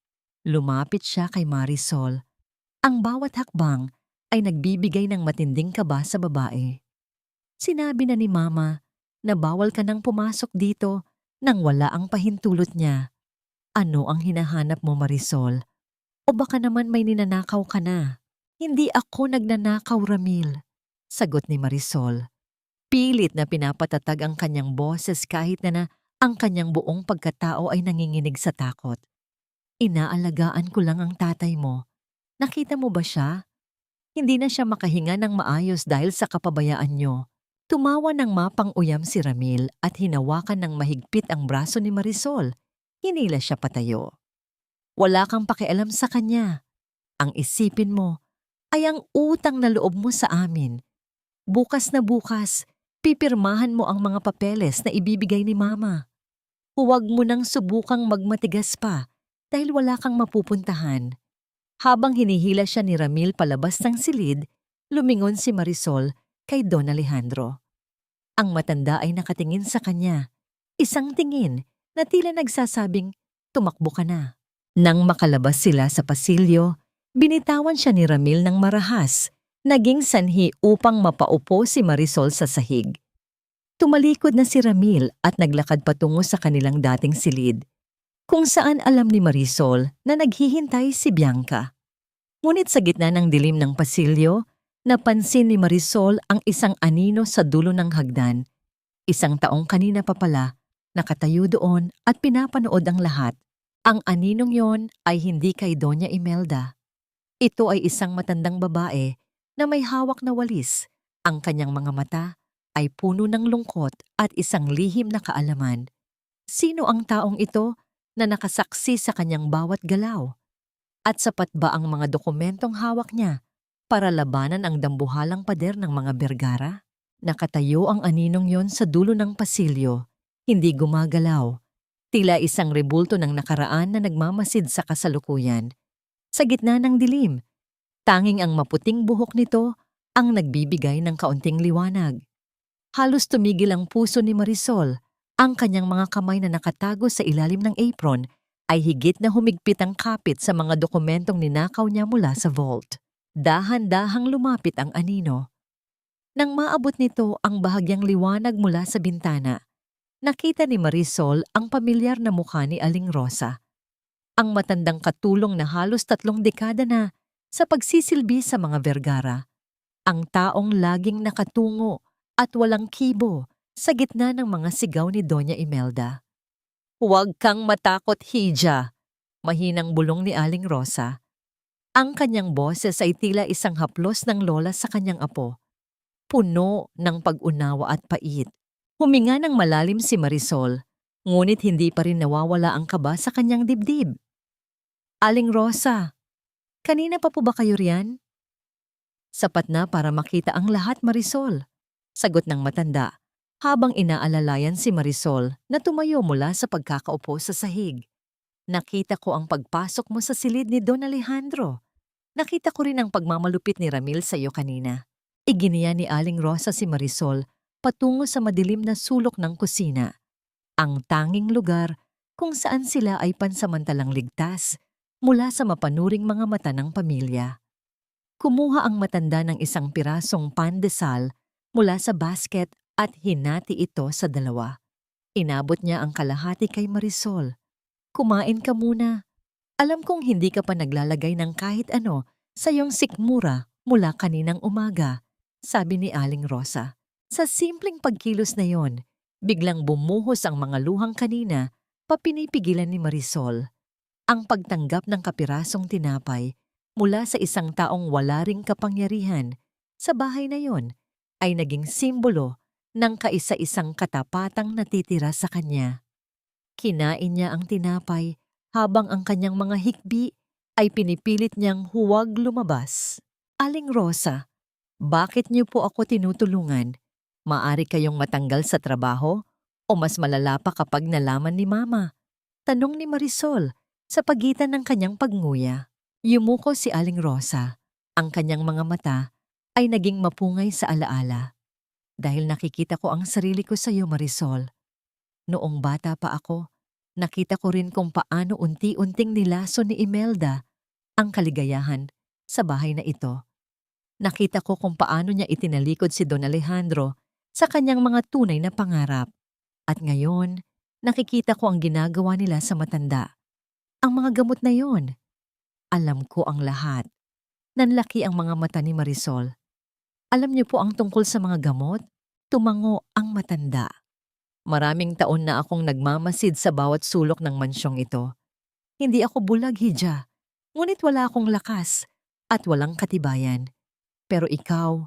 A: Lumapit siya kay Marisol. Ang bawat hakbang ay nagbibigay ng matinding kaba sa babae. Sinabi na ni Mama na bawal ka nang pumasok dito nang wala ang pahintulot niya. Ano ang hinahanap mo, Marisol? O baka naman may ninanakaw ka na? Hindi ako nagnanakaw, Ramil, sagot ni Marisol. Pilit na pinapatatag ang kanyang boses kahit na ang kanyang buong pagkatao ay nanginginig sa takot. Inaalagaan ko lang ang tatay mo. Nakita mo ba siya? Hindi na siya makahinga ng maayos dahil sa kapabayaan niyo. Tumawa ng mapang-uyam si Ramil at hinawakan ng mahigpit ang braso ni Marisol. Hinila siya patayo. Wala kang pakialam sa kanya. Ang isipin mo ay ang utang na loob mo sa amin. Bukas na bukas, pipirmahan mo ang mga papeles na ibibigay ni Mama. Huwag mo nang subukang magmatigas pa dahil wala kang mapupuntahan. Habang hinihila siya ni Ramil palabas ng silid, lumingon si Marisol kay Don Alejandro. Ang matanda ay nakatingin sa kanya. Isang tingin na tila nagsasabing, tumakbo ka na. Nang makalabas sila sa pasilyo, binitawan siya ni Ramil ng marahas, naging sanhi upang mapaupo si Marisol sa sahig. Tumalikod na si Ramil at naglakad patungo sa kanilang dating silid, kung saan alam ni Marisol na naghihintay si Bianca. Ngunit sa gitna ng dilim ng pasilyo, napansin ni Marisol ang isang anino sa dulo ng hagdan. Isang taong kanina pa pala, nakatayo doon at pinapanood ang lahat. Ang aninong yon ay hindi kay Doña Imelda. Ito ay isang matandang babae na may hawak na walis. Ang kanyang mga mata ay puno ng lungkot at isang lihim na kaalaman. Sino ang taong ito na nakasaksi sa kanyang bawat galaw? At sapat ba ang mga dokumentong hawak niya para labanan ang dambuhalang pader ng mga Bergara? Nakatayo ang aninong yon sa dulo ng pasilyo, hindi gumagalaw. Tila isang rebulto ng nakaraan na nagmamasid sa kasalukuyan. Sa gitna ng dilim, tanging ang maputing buhok nito ang nagbibigay ng kaunting liwanag. Halos tumigil ang puso ni Marisol. Ang kanyang mga kamay na nakatago sa ilalim ng apron ay higit na humigpit ang kapit sa mga dokumentong ninakaw niya mula sa vault. Dahan-dahang lumapit ang anino. Nang maabot nito ang bahagyang liwanag mula sa bintana, nakita ni Marisol ang pamilyar na mukha ni Aling Rosa. Ang matandang katulong na halos 3 dekada na sa pagsisilbi sa mga Vergara. Ang taong laging nakatungo at walang kibo sa gitna ng mga sigaw ni Doña Imelda. "Huwag kang matakot, Hija," mahinang bulong ni Aling Rosa. Ang kanyang boses ay tila isang haplos ng lola sa kanyang apo. Puno ng pag-unawa at pait. Huminga ng malalim si Marisol, ngunit hindi pa rin nawawala ang kaba sa kanyang dibdib. "Aling Rosa, kanina pa po ba kayo riyan?" "Sapat na para makita ang lahat, Marisol," sagot ng matanda, habang inaalalayan si Marisol na tumayo mula sa pagkakaupo sa sahig. "Nakita ko ang pagpasok mo sa silid ni Don Alejandro. Nakita ko rin ang pagmamalupit ni Ramil sa iyo kanina." Iginiya ni Aling Rosa si Marisol patungo sa madilim na sulok ng kusina, ang tanging lugar kung saan sila ay pansamantalang ligtas mula sa mapanuring mga mata ng pamilya. Kumuha ang matanda ng isang pirasong pandesal mula sa basket at hinati ito sa 2. Inabot niya ang kalahati kay Marisol. "Kumain ka muna. Alam kong hindi ka pa naglalagay ng kahit ano sa iyong sikmura mula kaninang umaga," sabi ni Aling Rosa. Sa simpleng pagkilos na yon, biglang bumuhos ang mga luhang kanina, papinipigilan ni Marisol. Ang pagtanggap ng kapirasong tinapay mula sa isang taong wala ring kapangyarihan sa bahay na yon ay naging simbolo ng kaisa-isang katapatang natitira sa kanya. Kinain niya ang tinapay habang ang kanyang mga hikbi ay pinipilit niyang huwag lumabas. "Aling Rosa, bakit niyo po ako tinutulungan? Maari kayong matanggal sa trabaho o mas malala pa kapag nalaman ni Mama?" tanong ni Marisol sa pagitan ng kanyang pagnguya. Yumuko si Aling Rosa. Ang kanyang mga mata ay naging mapungay sa alaala. "Dahil nakikita ko ang sarili ko sa iyo, Marisol. Noong bata pa ako, nakita ko rin kung paano unti-unting nilaso ni Imelda ang kaligayahan sa bahay na ito. Nakita ko kung paano niya itinalikod si Don Alejandro sa kanyang mga tunay na pangarap. At ngayon, nakikita ko ang ginagawa nila sa matanda. Ang mga gamot na yon. Alam ko ang lahat." Nanlaki ang mga mata ni Marisol. "Alam niyo po ang tungkol sa mga gamot?" Tumango ang matanda. "Maraming taon na akong nagmamasid sa bawat sulok ng mansyong ito. Hindi ako bulag, Hija. Ngunit wala akong lakas at walang katibayan. Pero ikaw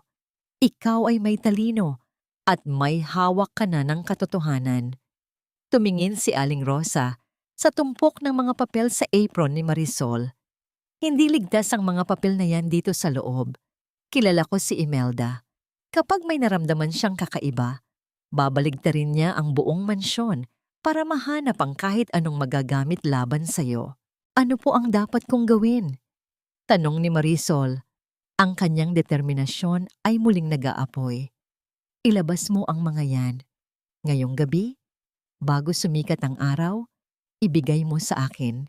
A: ay may talino at may hawak ka na ng katotohanan." Tumingin si Aling Rosa sa tumpok ng mga papel sa apron ni Marisol. "Hindi ligtas ang mga papel na yan dito sa loob. Kilala ko si Imelda. Kapag may naramdaman siyang kakaiba, babaligtarin niya ang buong mansyon para mahanap ang kahit anong magagamit laban sa'yo." "Ano po ang dapat kong gawin?" tanong ni Marisol. Ang kanyang determinasyon ay muling nag-aapoy. "Ilabas mo ang mga yan. Ngayong gabi, Bago sumikat ang araw, ibigay mo sa akin.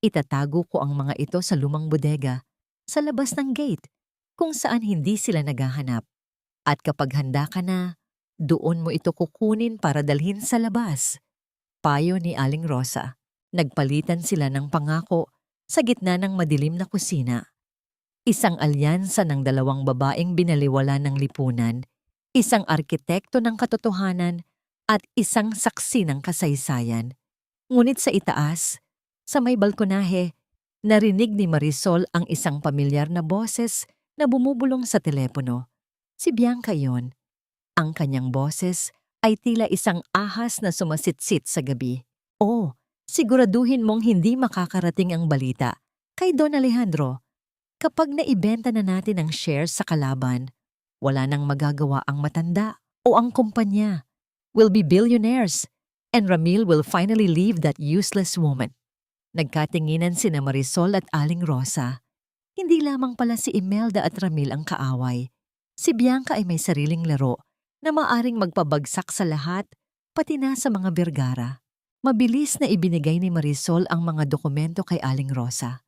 A: Itatago ko ang mga ito sa lumang bodega, sa labas ng gate, kung saan hindi sila naghahanap. At kapag handa ka na, doon mo ito kukunin para dalhin sa labas. Payo ni Aling Rosa. Nagpalitan sila ng pangako sa gitna ng madilim na kusina. Isang alyansa ng dalawang babaeng binaliwala ng lipunan, isang arkitekto ng katotohanan at isang saksi ng kasaysayan. Ngunit sa itaas, sa may balkonahe, narinig ni Marisol ang isang pamilyar na boses na bumubulong sa telepono. Si Bianca yon. Ang kanyang boses ay tila isang ahas na sumasitsit sa gabi. Oh, siguraduhin mong hindi makakarating ang balita kay Don Alejandro. Kapag naibenta na natin ang shares sa kalaban, wala nang magagawa ang matanda o ang kumpanya. We'll be billionaires, and Ramil will finally leave that useless woman. Nagkatinginan sina Marisol at Aling Rosa. Hindi lamang pala si Imelda at Ramil ang kaaway. Si Bianca ay may sariling laro na maaring magpabagsak sa lahat, pati na sa mga Vergara. Mabilis na ibinigay ni Marisol ang mga dokumento kay Aling Rosa.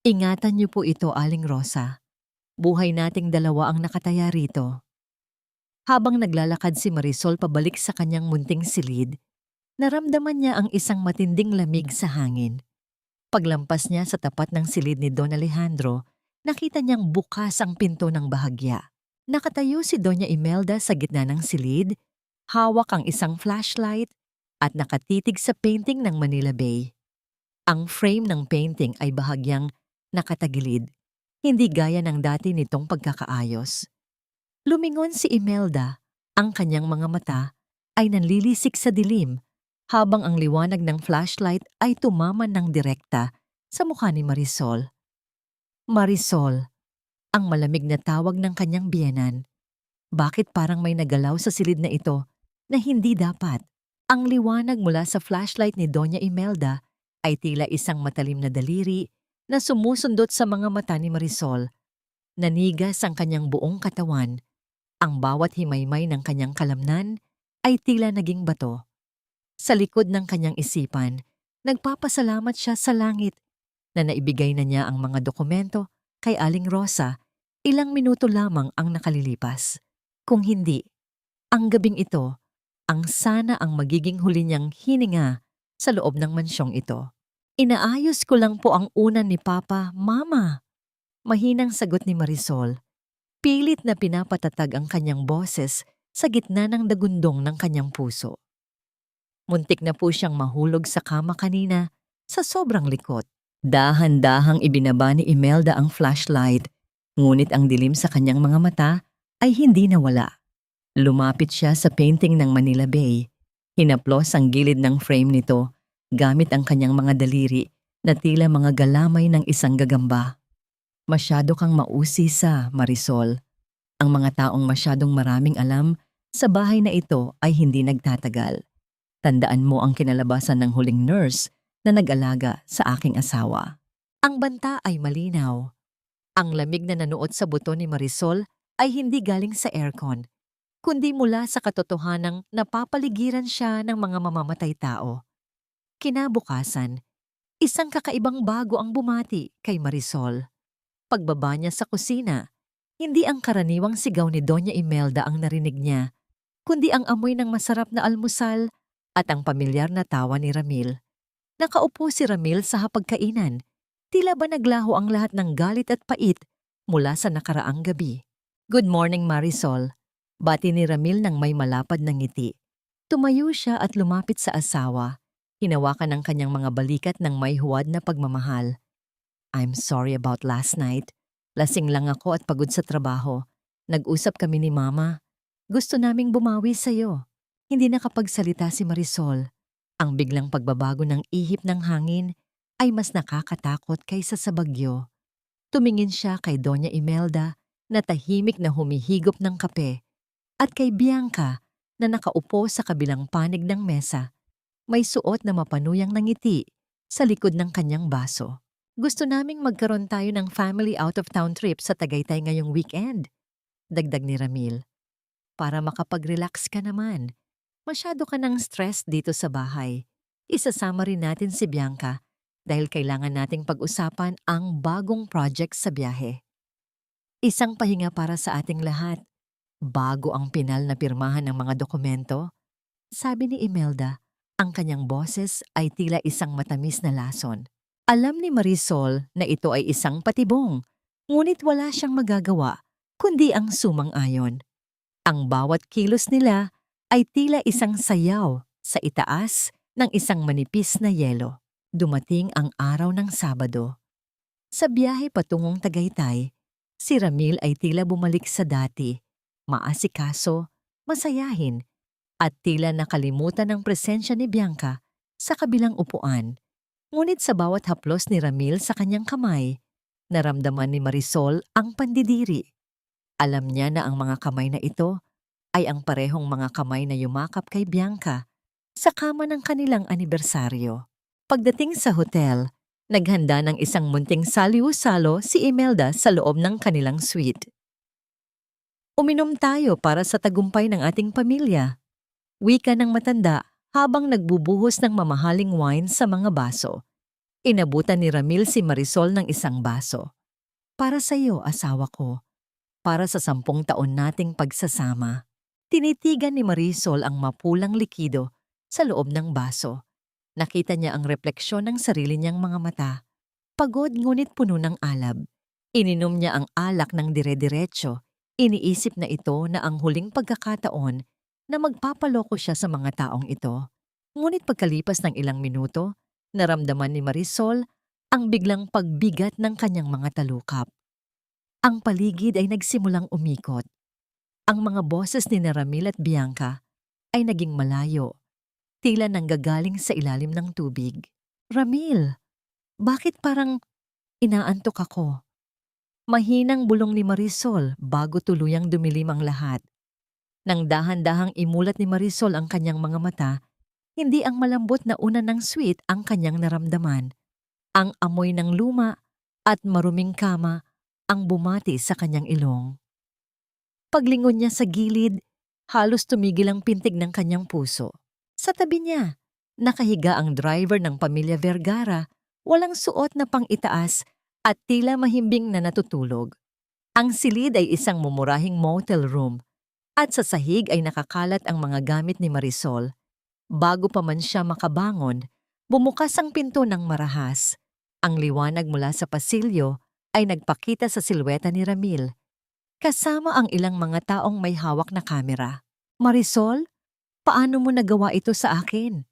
A: Ingatan niyo po ito, Aling Rosa. Buhay nating dalawa ang nakataya rito. Habang naglalakad si Marisol pabalik sa kanyang munting silid, naramdaman niya ang isang matinding lamig sa hangin. Paglampas niya sa tapat ng silid ni Don Alejandro, nakita niyang bukas ang pinto ng bahagya. Nakatayo si Doña Imelda sa gitna ng silid, hawak ang isang flashlight at nakatitig sa painting ng Manila Bay. Ang frame ng painting ay bahagyang nakatagilid, hindi gaya ng dati nitong pagkakaayos. Lumingon si Imelda, ang kanyang mga mata ay nanlilisik sa dilim habang ang liwanag ng flashlight ay tumaman ng direkta sa mukha ni Marisol. Marisol, ang malamig na tawag ng kanyang biyenan. Bakit parang may nagalaw sa silid na ito na hindi dapat? Ang liwanag mula sa flashlight ni Doña Imelda ay tila isang matalim na daliri na sumusundot sa mga mata ni Marisol. Nanigas ang kanyang buong katawan. Ang bawat himaymay ng kanyang kalamnan ay tila naging bato. Sa likod ng kanyang isipan, nagpapasalamat siya sa langit na naibigay na niya ang mga dokumento kay Aling Rosa. Ilang minuto lamang ang nakalilipas. Kung hindi, ang gabing ito ang sana ang magiging huli niyang hininga sa loob ng mansyong ito. Inaayos ko lang po ang unan ni Papa, Mama. Mahinang sagot ni Marisol. Pilit na pinapatatag ang kanyang boses sa gitna ng dagundong ng kanyang puso. Muntik na po siyang mahulog sa kama kanina sa sobrang likot. Dahan-dahang ibinaba ni Imelda ang flashlight, ngunit ang dilim sa kanyang mga mata ay hindi nawala. Lumapit siya sa painting ng Manila Bay. Hinaplos ang gilid ng frame nito gamit ang kanyang mga daliri na tila mga galamay ng isang gagamba. Masyado kang mausisa, Marisol. Ang mga taong masyadong maraming alam sa bahay na ito ay hindi nagtatagal. Tandaan mo ang kinalabasan ng huling nurse na nag-alaga sa aking asawa. Ang banta ay malinaw. Ang lamig na nanuot sa buto ni Marisol ay hindi galing sa aircon, kundi mula sa katotohanang napapaligiran siya ng mga mamamatay tao. Kinabukasan, isang kakaibang bago ang bumati kay Marisol. Pagbaba niya sa kusina, hindi ang karaniwang sigaw ni Doña Imelda ang narinig niya, kundi ang amoy ng masarap na almusal at ang pamilyar na tawa ni Ramil. Nakaupo si Ramil sa hapagkainan, tila ba naglaho ang lahat ng galit at pait mula sa nakaraang gabi. Good morning, Marisol. Bati ni Ramil nang may malapad na ngiti. Tumayo siya at lumapit sa asawa. Hinawakan ang kanyang mga balikat ng may huwad na pagmamahal. I'm sorry about last night. Lasing lang ako at pagod sa trabaho. Nag-usap kami ni Mama. Gusto naming bumawi sa'yo. Hindi nakapagsalita si Marisol. Ang biglang pagbabago ng ihip ng hangin ay mas nakakatakot kaysa sa bagyo. Tumingin siya kay Doña Imelda na tahimik na humihigop ng kape at kay Bianca na nakaupo sa kabilang panig ng mesa. May suot na mapanuyang nangiti sa likod ng kanyang baso. Gusto naming magkaroon tayo ng family out-of-town trip sa Tagaytay ngayong weekend, dagdag ni Ramil. Para makapag-relax ka naman. Masyado ka ng stress dito sa bahay. Isasama rin natin si Bianca dahil kailangan nating pag-usapan ang bagong project sa biyahe. Isang pahinga para sa ating lahat. Bago ang pinal na pirmahan ng mga dokumento, sabi ni Imelda, ang kanyang boses ay tila isang matamis na lason. Alam ni Marisol na ito ay isang patibong, ngunit wala siyang magagawa kundi ang sumang-ayon. Ang bawat kilos nila ay tila isang sayaw sa itaas ng isang manipis na yelo. Dumating ang araw ng Sabado. Sa biyahe patungong Tagaytay, si Ramil ay tila bumalik sa dati, maasikaso, masayahin, at tila nakalimutan ng presensya ni Bianca sa kabilang upuan. Ngunit sa bawat haplos ni Ramil sa kanyang kamay, naramdaman ni Marisol ang pandidiri. Alam niya na ang mga kamay na ito ay ang parehong mga kamay na yumakap kay Bianca sa kama ng kanilang anibersaryo. Pagdating sa hotel, naghanda ng isang munting saliw-salo si Imelda sa loob ng kanilang suite. Uminom tayo para sa tagumpay ng ating pamilya. Wika ng matanda habang nagbubuhos ng mamahaling wine sa mga baso. Inabutan ni Ramil si Marisol ng isang baso. Para sa iyo, asawa ko. Para sa 10 taon nating pagsasama. Tinitigan ni Marisol ang mapulang likido sa loob ng baso. Nakita niya ang refleksyon ng sarili niyang mga mata. Pagod ngunit puno ng alab. Ininom niya ang alak ng dire-diretso. Iniisip na ito na ang huling pagkakataon na magpapaloko siya sa mga taong ito. Ngunit pagkalipas ng ilang minuto, naramdaman ni Marisol ang biglang pagbigat ng kanyang mga talukap. Ang paligid ay nagsimulang umikot. Ang mga boses ni Ramil at Bianca ay naging malayo. Tila nanggagaling sa ilalim ng tubig. Ramil, bakit parang inaantok ako? Mahinang bulong ni Marisol bago tuluyang dumilim ang lahat. Nang dahan-dahang imulat ni Marisol ang kanyang mga mata, hindi ang malambot na una ng sweet ang kanyang naramdaman. Ang amoy ng luma at maruming kama ang bumati sa kanyang ilong. Paglingon niya sa gilid, halos tumigil ang pintig ng kanyang puso. Sa tabi niya, nakahiga ang driver ng pamilya Vergara, walang suot na pang-itaas at tila mahimbing na natutulog. Ang silid ay isang mumurahing motel room at sa sahig ay nakakalat ang mga gamit ni Marisol. Bago pa man siya makabangon, bumukas ang pinto ng marahas. Ang liwanag mula sa pasilyo ay nagpakita sa silweta ni Ramil, kasama ang ilang mga taong may hawak na kamera. Marisol? Paano mo nagawa ito sa akin?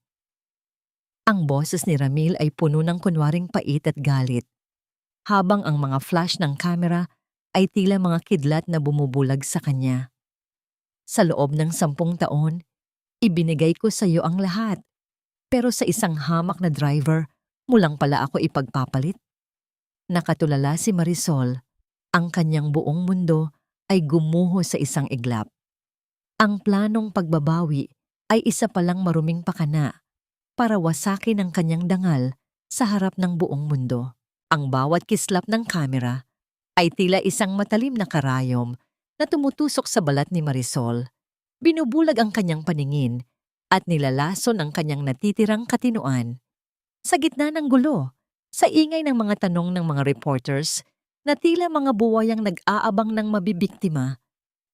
A: Ang boses ni Ramil ay puno ng kunwaring pait at galit, habang ang mga flash ng kamera ay tila mga kidlat na bumubulag sa kanya. Sa loob ng 10 taon, ibinigay ko sa iyo ang lahat, pero sa isang hamak na driver, mulang pala ako ipagpapalit. Nakatulala si Marisol, ang kanyang buong mundo ay gumuho sa isang iglap. Ang planong pagbabawi ay isa palang maruming pakana para wasakin ang kanyang dangal sa harap ng buong mundo. Ang bawat kislap ng kamera ay tila isang matalim na karayom na tumutusok sa balat ni Marisol. Binubulag ang kanyang paningin at nilalason ang kanyang natitirang katinuan. Sa gitna ng gulo, sa ingay ng mga tanong ng mga reporters na tila mga buwayang nag-aabang ng mabibiktima,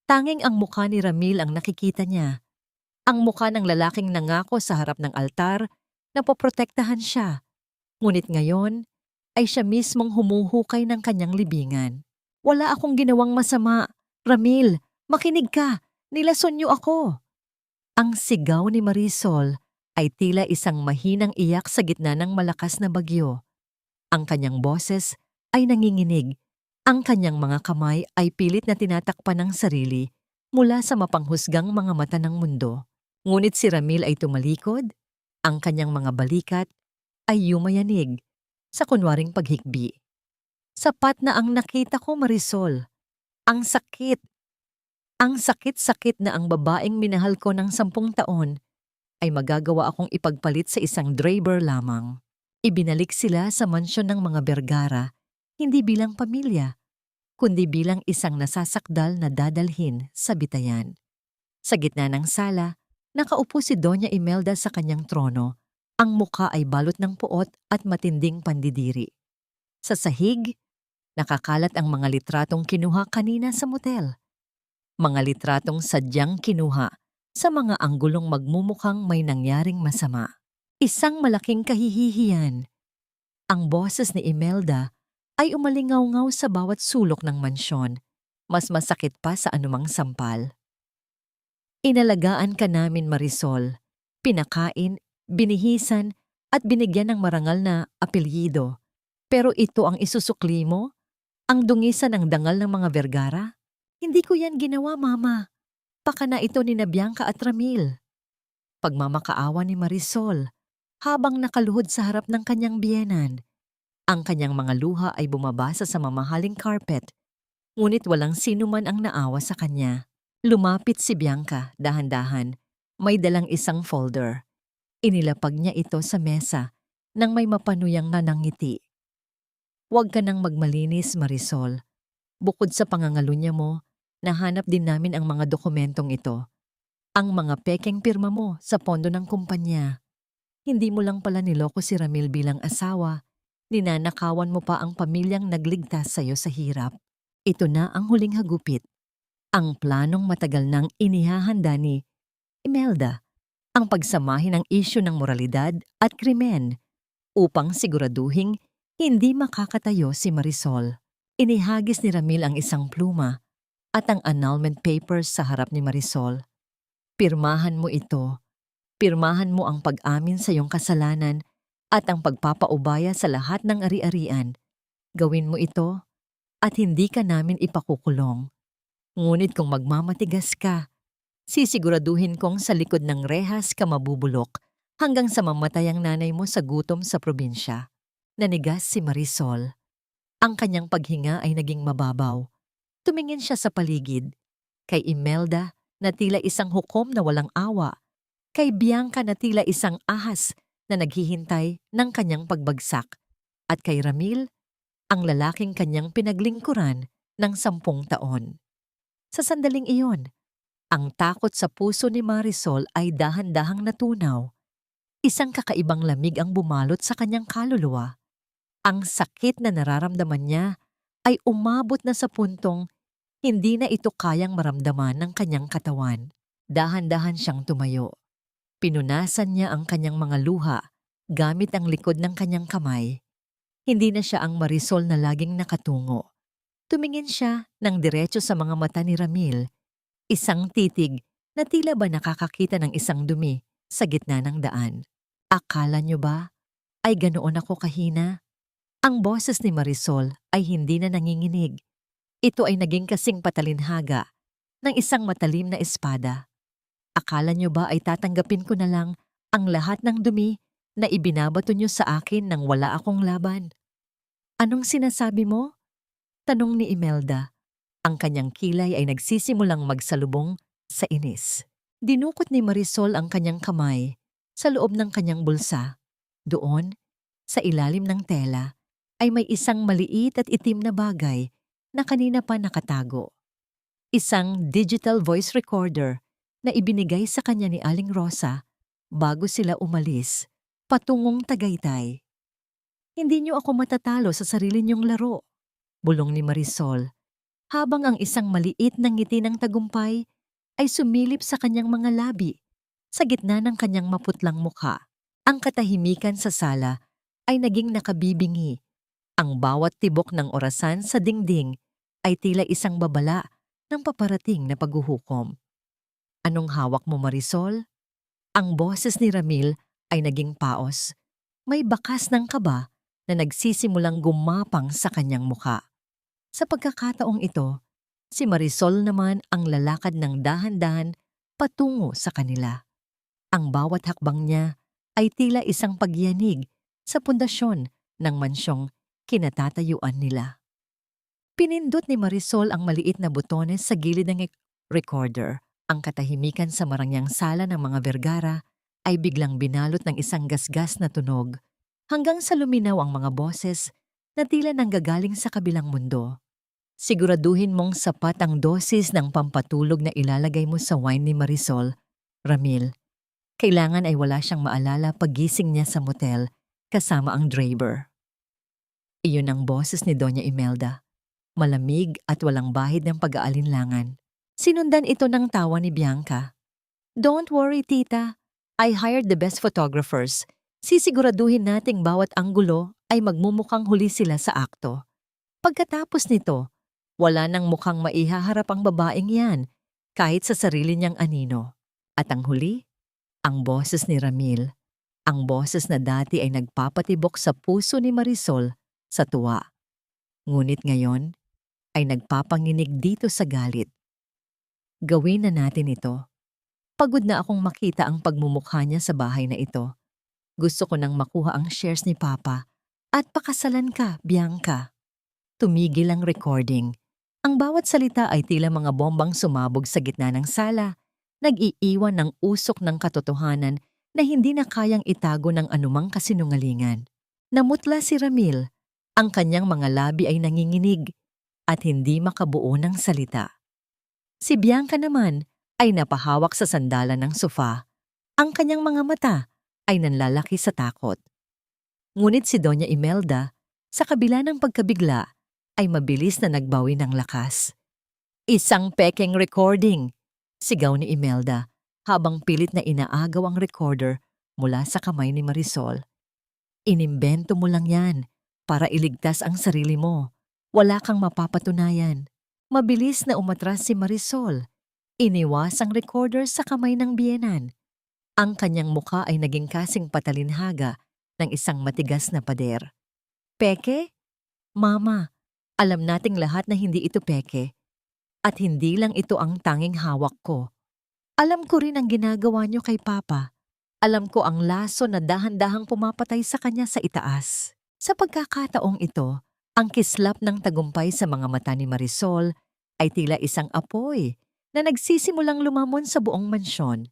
A: tanging ang mukha ni Ramil ang nakikita niya. Ang mukha ng lalaking nangako sa harap ng altar na poprotektahan siya. Ngunit ngayon ay siya mismong humuhukay ng kanyang libingan. Wala akong ginawang masama. Ramil, makinig ka. Nilason niyo ako. Ang sigaw ni Marisol ay tila isang mahinang iyak sa gitna ng malakas na bagyo. Ang kanyang boses ay nanginginig. Ang kanyang mga kamay ay pilit na tinatakpan ng sarili mula sa mapanghusgang mga mata ng mundo. Ngunit si Ramil ay tumalikod, ang kanyang mga balikat ay yumayanig sa kunwaring paghikbi. Sapat na ang nakita ko, Marisol. Ang sakit. Ang sakit-sakit na ang babaeng minahal ko ng 10 taon ay magagawa akong ipagpalit sa isang driver lamang. Ibinalik sila sa mansyon ng mga Vergara, hindi bilang pamilya, kundi bilang isang nasasakdal na dadalhin sa bitayan. Sa gitna ng sala, Nakaupo si Doña Imelda sa kanyang trono. Ang muka ay balot ng puot at matinding pandidiri. Sa sahig, nakakalat ang mga litratong kinuha kanina sa motel. Mga litratong sadyang kinuha sa mga anggulong magmumukhang may nangyaring masama. Isang malaking kahihihiyan. Ang boses ni Imelda ay umalingaw-ngaw sa bawat sulok ng mansyon, mas masakit pa sa anumang sampal. Inalagaan ka namin, Marisol. Pinakain, binihisan, at binigyan ng marangal na apelyido. Pero ito ang isusukli mo? Ang dungisan ng dangal ng mga Vergara? Hindi ko yan ginawa, Mama. Pakana ito ni Bianca at Ramil. Pagmamakaawa ni Marisol, habang nakaluhod sa harap ng kanyang biyenan. Ang kanyang mga luha ay bumabasa sa mamahaling carpet, ngunit walang sino man ang naawa sa kanya. Lumapit si Bianca, dahan-dahan. May dalang isang folder. Inilapag niya ito sa mesa nang may mapanuyang nanangiti. Huwag ka nang magmalinis, Marisol. Bukod sa pangangalunya mo, nahanap din namin ang mga dokumentong ito. Ang mga pekeng pirma mo sa pondo ng kumpanya. Hindi mo lang pala niloko si Ramil bilang asawa. Ninanakawan mo pa ang pamilyang nagligtas sa iyo sa hirap. Ito na ang huling hagupit. Ang planong matagal nang inihahanda ni Imelda, ang pagsamahin ng isyu ng moralidad at krimen upang siguraduhing hindi makakatayo si Marisol. Inihagis ni Ramil ang isang pluma at ang annulment papers sa harap ni Marisol. Pirmahan mo ito. Pirmahan mo ang pag-amin sa iyong kasalanan at ang pagpapaubaya sa lahat ng ari-arian. Gawin mo ito at hindi ka namin ipakukulong. Ngunit kung magmamatigas ka, sisiguraduhin kong sa likod ng rehas ka mabubulok hanggang sa mamatay ang nanay mo sa gutom sa probinsya. Nanigas si Marisol. Ang kanyang paghinga ay naging mababaw. Tumingin siya sa paligid. Kay Imelda na tila isang hukom na walang awa. Kay Bianca na tila isang ahas na naghihintay ng kanyang pagbagsak. At kay Ramil, ang lalaking kanyang pinaglingkuran ng 10 taon. Sa sandaling iyon, ang takot sa puso ni Marisol ay dahan-dahang natunaw. Isang kakaibang lamig ang bumalot sa kanyang kaluluwa. Ang sakit na nararamdaman niya ay umabot na sa puntong hindi na ito kayang maramdaman ng kanyang katawan. Dahan-dahan siyang tumayo. Pinunasan niya ang kanyang mga luha gamit ang likod ng kanyang kamay. Hindi na siya ang Marisol na laging nakatungo. Tumingin siya ng diretso sa mga mata ni Ramil, isang titig na tila ba nakakakita ng isang dumi sa gitna ng daan. Akala niyo ba ay ganoon ako kahina? Ang boses ni Marisol ay hindi na nanginginig. Ito ay naging kasing patalinhaga ng isang matalim na espada. Akala niyo ba ay tatanggapin ko na lang ang lahat ng dumi na ibinabato niyo sa akin nang wala akong laban? Anong sinasabi mo? Tanong ni Imelda. Ang kanyang kilay ay nagsisimulang magsalubong sa inis. Dinukot ni Marisol ang kanyang kamay sa loob ng kanyang bulsa. Doon, sa ilalim ng tela, ay may isang maliit at itim na bagay na kanina pa nakatago. Isang digital voice recorder na ibinigay sa kanya ni Aling Rosa bago sila umalis patungong Tagaytay. Hindi niyo ako matatalo sa sarili niyong laro, bulong ni Marisol, habang ang isang maliit na ngiti ng tagumpay ay sumilip sa kanyang mga labi sa gitna ng kanyang maputlang mukha. Ang katahimikan sa sala ay naging nakabibingi. Ang bawat tibok ng orasan sa dingding ay tila isang babala ng paparating na paghuhukom. Anong hawak mo, Marisol? Ang boses ni Ramil ay naging paos. May bakas ng kaba na nagsisimulang gumapang sa kanyang mukha. Sa pagkakataong ito, si Marisol naman ang lalakad ng dahan-dahan patungo sa kanila. Ang bawat hakbang niya ay tila isang pagyanig sa pundasyon ng mansyong kinatatayuan nila. Pinindot ni Marisol ang maliit na butones sa gilid ng recorder. Ang katahimikan sa marangyang sala ng mga Vergara ay biglang binalot ng isang gasgas na tunog hanggang sa luminaw ang mga boses na tila nanggagaling sa kabilang mundo. Siguraduhin mong sapat ang dosis ng pampatulog na ilalagay mo sa wine ni Marisol, Ramil. Kailangan ay wala siyang maalala paggising niya sa motel kasama ang driver. Iyon ang boses ni Doña Imelda. Malamig at walang bahid ng pag-aalinlangan. Sinundan ito ng tawa ni Bianca. "Don't worry, tita. I hired the best photographers. Sisiguraduhin nating bawat anggulo ay magmumukhang huli sila sa akto." Pagkatapos nito, wala nang mukhang maihaharap ang babaeng yan kahit sa sarili niyang anino. At ang huli, ang boses ni Ramil. Ang boses na dati ay nagpapatibok sa puso ni Marisol sa tuwa. Ngunit ngayon ay nagpapanginig dito sa galit. Gawin na natin ito. Pagod na akong makita ang pagmumukha niya sa bahay na ito. Gusto ko nang makuha ang shares ni Papa at pakasalan ka, Bianca. Tumigil ang recording. Ang bawat salita ay tila mga bombang sumabog sa gitna ng sala, nag-iiwan ng usok ng katotohanan na hindi na kayang itago ng anumang kasinungalingan. Namutla si Ramil. Ang kanyang mga labi ay nanginginig at hindi makabuo ng salita. Si Bianca naman ay napahawak sa sandalan ng sofa. Ang kanyang mga mata ay nanlalaki sa takot. Ngunit si Doña Imelda, sa kabila ng pagkabigla, ay mabilis na nagbawi ng lakas. "Isang pekeng recording!" sigaw ni Imelda habang pilit na inaagaw ang recorder mula sa kamay ni Marisol. "Inimbento mo lang yan para iligtas ang sarili mo. Wala kang mapapatunayan." Mabilis na umatras si Marisol. Iniwas ang recorder sa kamay ng biyenan. Ang kanyang mukha ay naging kasing patalinhaga ng isang matigas na pader. "Peke? Mama, alam nating lahat na hindi ito peke. At hindi lang ito ang tanging hawak ko. Alam ko rin ang ginagawa niyo kay Papa. Alam ko ang laso na dahan-dahang pumapatay sa kanya sa itaas." Sa pagkakataong ito, ang kislap ng tagumpay sa mga mata ni Marisol ay tila isang apoy na nagsisimulang lumamon sa buong mansyon.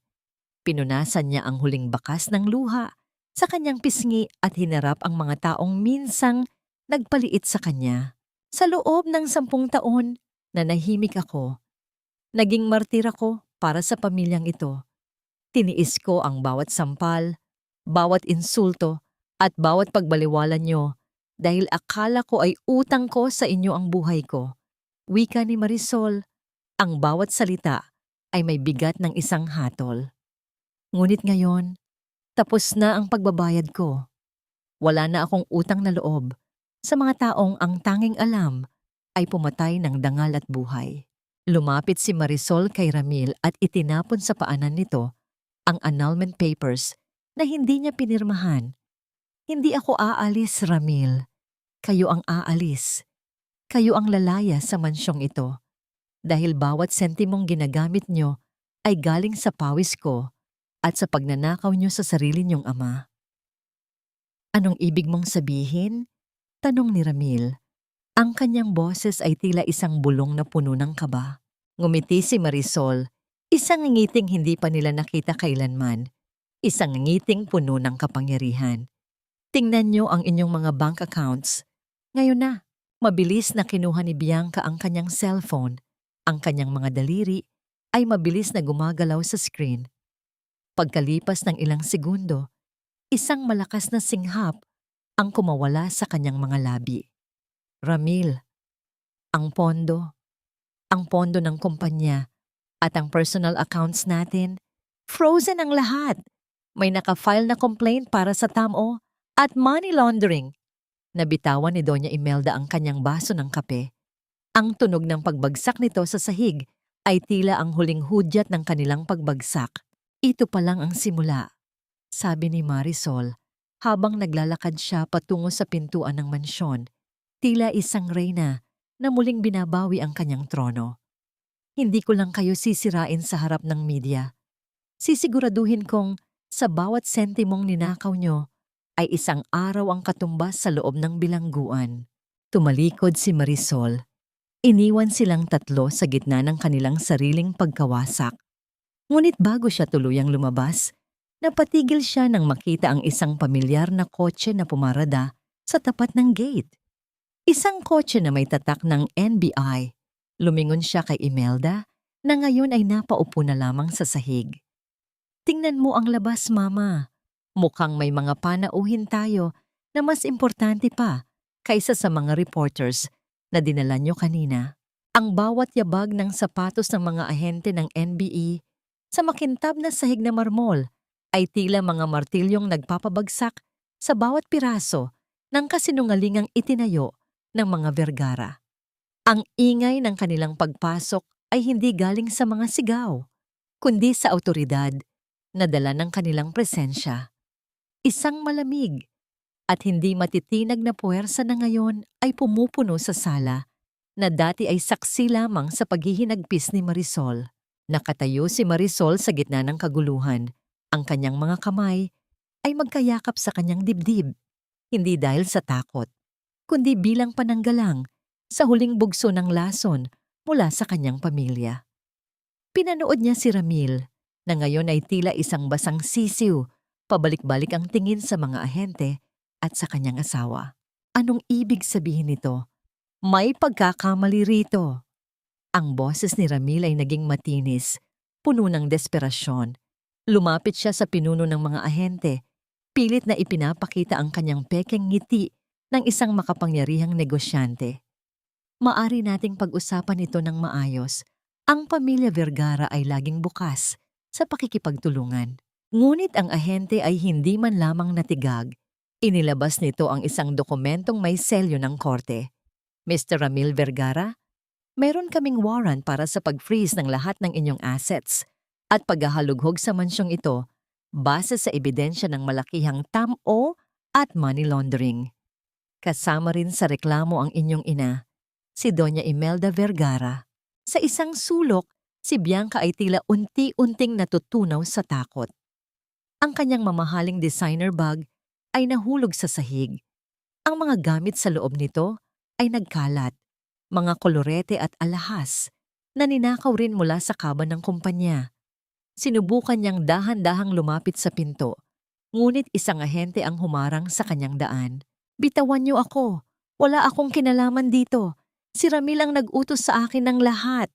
A: Pinunasan niya ang huling bakas ng luha sa kanyang pisngi at hinarap ang mga taong minsang nagpaliit sa kanya. "Sa loob ng 10 taon, nanahimik ako. Naging martir ako para sa pamilyang ito. Tiniis ko ang bawat sampal, bawat insulto, at bawat pagbaliwala niyo dahil akala ko ay utang ko sa inyo ang buhay ko." Wika ni Marisol, ang bawat salita ay may bigat ng isang hatol. Ngunit ngayon, tapos na ang pagbabayad ko. Wala na akong utang na loob sa mga taong ang tanging alam ay pumatay ng dangal at buhay. Lumapit si Marisol kay Ramil at itinapon sa paanan nito ang annulment papers na hindi niya pinirmahan. "Hindi ako aalis, Ramil. Kayo ang aalis. Kayo ang lalaya sa mansyong ito. Dahil bawat sentimong ginagamit nyo ay galing sa pawis ko at sa pagnanakaw nyo sa sarili nyong ama." "Anong ibig mong sabihin?" tanong ni Ramil. Ang kanyang boses ay tila isang bulong na puno ng kaba. Ngumiti si Marisol, isang ngiting hindi pa nila nakita kailanman, isang ngiting puno ng kapangyarihan. "Tingnan nyo ang inyong mga bank accounts. Ngayon na." Mabilis na kinuha ni Bianca ang kanyang cellphone. Ang kanyang mga daliri ay mabilis na gumagalaw sa screen. Pagkalipas ng ilang segundo, isang malakas na singhap ang kumawala sa kanyang mga labi. "Ramil, ang pondo ng kumpanya at ang personal accounts natin, frozen ang lahat. May naka-file na complaint para sa tamo at money laundering." Nabitawan ni Doña Imelda ang kanyang baso ng kape. Ang tunog ng pagbagsak nito sa sahig ay tila ang huling hudyat ng kanilang pagbagsak. "Ito pa lang ang simula," sabi ni Marisol habang naglalakad siya patungo sa pintuan ng mansyon, tila isang reyna na muling binabawi ang kanyang trono. "Hindi ko lang kayo sisirain sa harap ng media. Sisiguraduhin kong sa bawat sentimong ninakaw nyo ay isang araw ang katumbas sa loob ng bilangguan." Tumalikod si Marisol. Iniwan silang tatlo sa gitna ng kanilang sariling pagkawasak. Ngunit bago siya tuluyang lumabas, napatigil siya nang makita ang isang pamilyar na kotse na pumarada sa tapat ng gate. Isang kotse na may tatak ng NBI. Lumingon siya kay Imelda na ngayon ay napaupo na lamang sa sahig. "Tingnan Tingnan mo ang labas, Mama. Mukhang may mga panauhin tayo na mas importante pa kaysa sa mga reporters na dinala nyo kanina. Ang bawat yabag ng sapatos ng mga ahente ng NBE sa makintab na sahig na marmol ay tila mga martilyong nagpapabagsak sa bawat piraso ng kasinungalingang itinayo ng mga Vergara. Ang ingay ng kanilang pagpasok ay hindi galing sa mga sigaw, kundi sa awtoridad na dala ng kanilang presensya. Isang malamig at hindi matitinag na puwersa na ngayon ay pumupuno sa sala na dati ay saksi lamang sa paghihinagpis ni Marisol. Nakatayo si Marisol sa gitna ng kaguluhan. Ang kanyang mga kamay ay magkayakap sa kanyang dibdib, hindi dahil sa takot, kundi bilang pananggalang sa huling bugso ng lason mula sa kanyang pamilya. Pinanood niya si Ramil na ngayon ay tila isang basang sisiw, pabalik-balik ang tingin sa mga ahente at sa kanyang asawa. Anong ibig sabihin nito? May pagkakamali rito. Ang boses ni Ramil ay naging matinis, puno ng desperasyon. Lumapit siya sa pinuno ng mga ahente, pilit na ipinapakita ang kanyang pekeng ngiti ng isang makapangyarihang negosyante. Maari nating pag-usapan ito ng maayos. Ang pamilya Vergara ay laging bukas sa pakikipagtulungan. Ngunit ang ahente ay hindi man lamang natigag. Inilabas nito ang isang dokumentong may selyo ng korte. Mr. Ramil Vergara, meron kaming warrant para sa pag-freeze ng lahat ng inyong assets at paghahalughog sa mansyong ito base sa ebidensya ng malakihang tamo at money laundering. Kasama rin sa reklamo ang inyong ina, si Doña Imelda Vergara. Sa isang sulok, si Bianca ay tila unti-unting natutunaw sa takot. Ang kanyang mamahaling designer bag ay nahulog sa sahig. Ang mga gamit sa loob nito ay nagkalat, mga kolorete at alahas na ninakaw rin mula sa kaban ng kumpanya. Sinubukan niyang dahan-dahang lumapit sa pinto, ngunit isang ahente ang humarang sa kanyang daan. Bitawan niyo ako, wala akong kinalaman dito. Si Ramil ang nag-utos sa akin ng lahat.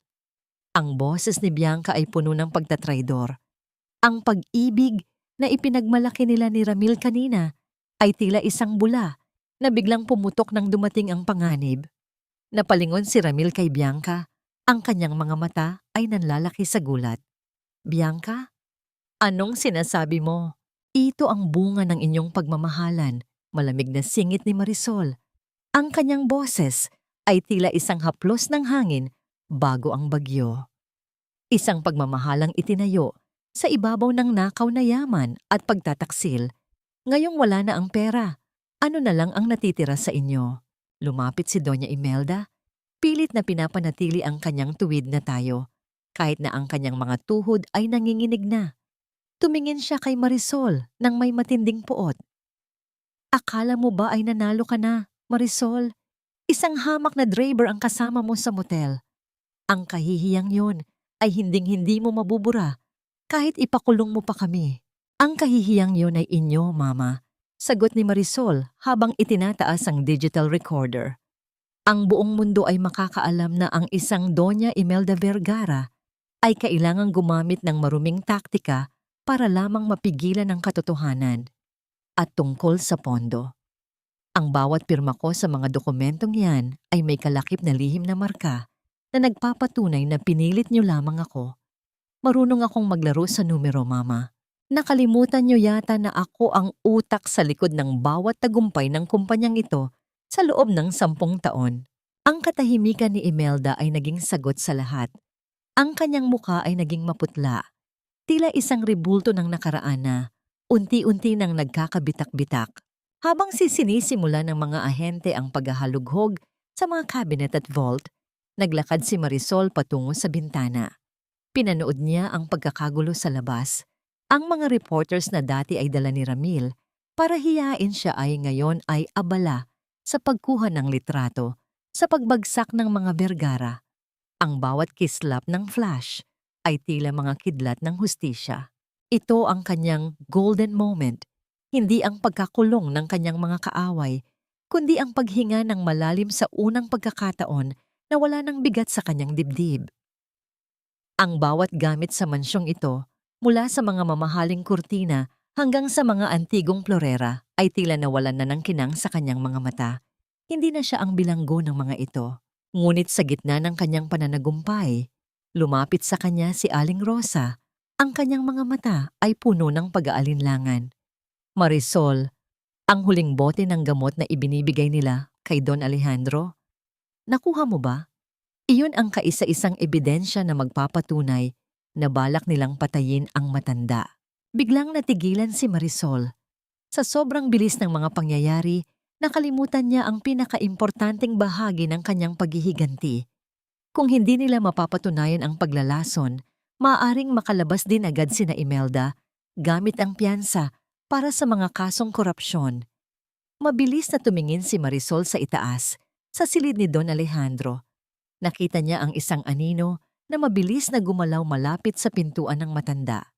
A: Ang boses ni Bianca ay puno ng pagtatraidor. Ang pag-ibig na ipinagmalaki nila ni Ramil kanina ay tila isang bula na biglang pumutok nang dumating ang panganib. Napalingon si Ramil kay Bianca, ang kanyang mga mata ay nanlalaki sa gulat. Bianca, anong sinasabi mo? Ito ang bunga ng inyong pagmamahalan, malamig na singit ni Marisol. Ang kanyang boses ay tila isang haplos ng hangin bago ang bagyo. Isang pagmamahalang itinayo sa ibabaw ng nakaw na yaman at pagtataksil. Ngayong wala na ang pera, ano na lang ang natitira sa inyo? Lumapit si Doña Imelda, pilit na pinapanatili ang kanyang tuwid na tayo, kahit na ang kanyang mga tuhod ay nanginginig na. Tumingin siya kay Marisol nang may matinding puot. Akala mo ba ay nanalo ka na, Marisol? Isang hamak na driver ang kasama mo sa motel. Ang kahihiyang yon ay hinding-hindi mo mabubura kahit ipakulong mo pa kami. Ang kahihiyang yon ay inyo, Mama, sagot ni Marisol habang itinataas ang digital recorder. Ang buong mundo ay makakaalam na ang isang Doña Imelda Vergara ay kailangang gumamit ng maruming taktika para lamang mapigilan ang katotohanan. At tungkol sa pondo. Ang bawat pirma ko sa mga dokumentong yan ay may kalakip na lihim na marka na nagpapatunay na pinilit niyo lamang ako. Marunong akong maglaro sa numero, Mama. Nakalimutan niyo yata na ako ang utak sa likod ng bawat tagumpay ng kumpanyang ito sa loob ng 10 taon. Ang katahimikan ni Imelda ay naging sagot sa lahat. Ang kanyang mukha ay naging maputla. Tila isang rebulto ng nakaraan na unti-unti nang nagkakabitak-bitak. Habang sinisimula ng mga ahente ang paghahalughog sa mga cabinet at vault, naglakad si Marisol patungo sa bintana. Pinanood niya ang pagkakagulo sa labas. Ang mga reporters na dati ay dala ni Ramil para hiyain siya ay ngayon ay abala sa pagkuha ng litrato sa pagbagsak ng mga Vergara. Ang bawat kislap ng flash ay tila mga kidlat ng hustisya. Ito ang kanyang golden moment, hindi ang pagkakulong ng kanyang mga kaaway, kundi ang paghinga ng malalim sa unang pagkakataon na wala ng bigat sa kanyang dibdib. Ang bawat gamit sa mansyong ito Mula sa mga mamahaling kurtina hanggang sa mga antigong florera ay tila nawalan na ng kinang sa kanyang mga mata. Hindi na siya ang bilanggo ng mga ito. Ngunit sa gitna ng kanyang pananagumpay, lumapit sa kanya si Aling Rosa. Ang kanyang mga mata ay puno ng pag-aalinlangan. Marisol, ang huling bote ng gamot na ibinibigay nila kay Don Alejandro. Nakuha mo ba? Iyon ang kaisa-isang ebidensya na magpapatunay na balak nilang patayin ang matanda. Biglang natigilan si Marisol. Sa sobrang bilis ng mga pangyayari, nakalimutan niya ang pinakaimportanteng bahagi ng kanyang paghihiganti. Kung hindi nila mapapatunayan ang paglalason, maaaring makalabas din agad sina Imelda gamit ang piyansa para sa mga kasong korupsyon. Mabilis na tumingin si Marisol sa itaas, sa silid ni Don Alejandro. Nakita niya ang isang anino na mabilis na gumalaw malapit sa pintuan ng matanda.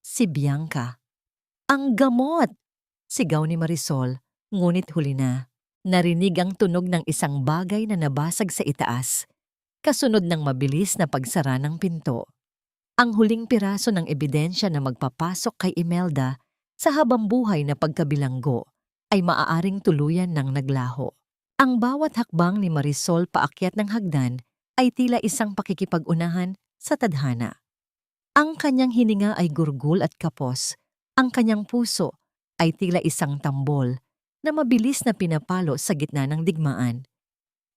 A: Si Bianca. Ang gamot! Sigaw ni Marisol, ngunit huli na. Narinig ang tunog ng isang bagay na nabasag sa itaas, kasunod ng mabilis na pagsara ng pinto. Ang huling piraso ng ebidensya na magpapasok kay Imelda sa habambuhay na pagkabilanggo ay maaaring tuluyan ng naglaho. Ang bawat hakbang ni Marisol paakyat ng hagdan ay tila isang pakikipag-unahan sa tadhana. Ang kanyang hininga ay gurgul at kapos. Ang kanyang puso ay tila isang tambol na mabilis na pinapalo sa gitna ng digmaan.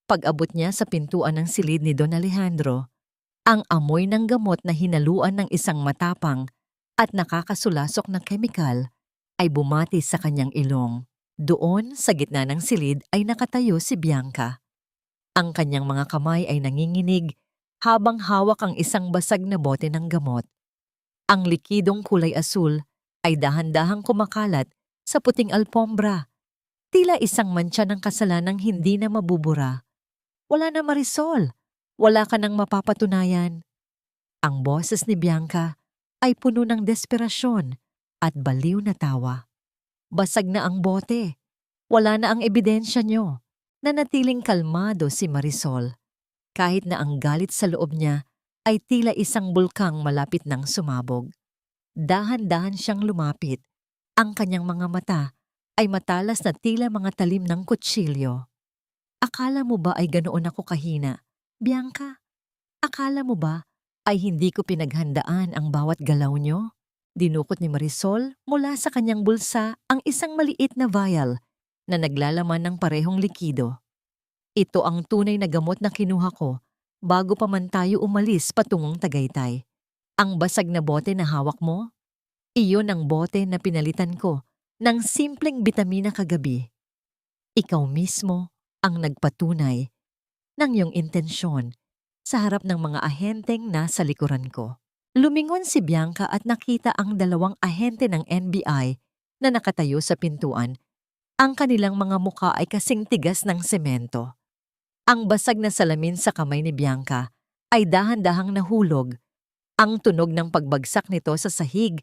A: Pag-abot niya sa pintuan ng silid ni Don Alejandro, ang amoy ng gamot na hinaluan ng isang matapang at nakakasulasok na kemikal ay bumati sa kanyang ilong. Doon, sa gitna ng silid ay nakatayo si Bianca. Ang kanyang mga kamay ay nanginginig habang hawak ang isang basag na bote ng gamot. Ang likidong kulay asul ay dahan-dahang kumakalat sa puting alpombra. Tila isang mantsa ng kasalanang hindi na mabubura. Wala na, Marisol. Wala ka nang mapapatunayan. Ang boses ni Bianca ay puno ng desperasyon at baliw na tawa. Basag na ang bote. Wala na ang ebidensya niyo. Nanatiling kalmado si Marisol. Kahit na ang galit sa loob niya ay tila isang bulkang malapit ng sumabog. Dahan-dahan siyang lumapit. Ang kanyang mga mata ay matalas na tila mga talim ng kutsilyo. Akala mo ba ay ganoon ako kahina, Bianca? Akala mo ba ay hindi ko pinaghandaan ang bawat galaw niyo? Dinukot ni Marisol mula sa kanyang bulsa ang isang maliit na vial na naglalaman ng parehong likido. Ito ang tunay na gamot na kinuha ko bago pa man tayo umalis patungong Tagaytay. Ang basag na bote na hawak mo, iyon ang bote na pinalitan ko ng simpleng bitamina kagabi. Ikaw mismo ang nagpatunay ng iyong intensyon sa harap ng mga ahenteng nasa likuran ko. Lumingon si Bianca at nakita ang dalawang ahente ng NBI na nakatayo sa pintuan. Ang kanilang mga muka ay kasing tigas ng semento. Ang basag na salamin sa kamay ni Bianca ay dahan-dahang nahulog. Ang tunog ng pagbagsak nito sa sahig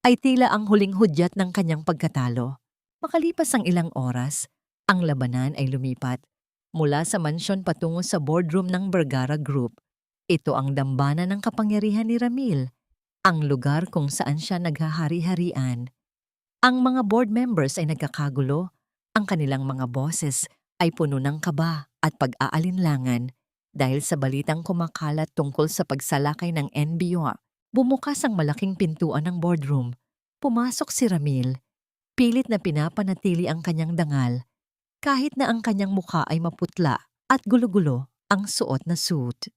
A: ay tila ang huling hudyat ng kanyang pagkatalo. Makalipas ang ilang oras, ang labanan ay lumipat mula sa mansyon patungo sa boardroom ng Vergara Group. Ito ang dambana ng kapangyarihan ni Ramil, ang lugar kung saan siya naghahari-harian. Ang mga board members ay nagkakagulo, ang kanilang mga boses ay puno ng kaba at pag-aalinlangan dahil sa balitang kumakalat tungkol sa pagsalakay ng NBI. Bumukas ang malaking pintuan ng boardroom. Pumasok si Ramil. Pilit na pinapanatili ang kanyang dangal, kahit na ang kanyang mukha ay maputla at gulo-gulo ang suot na suit.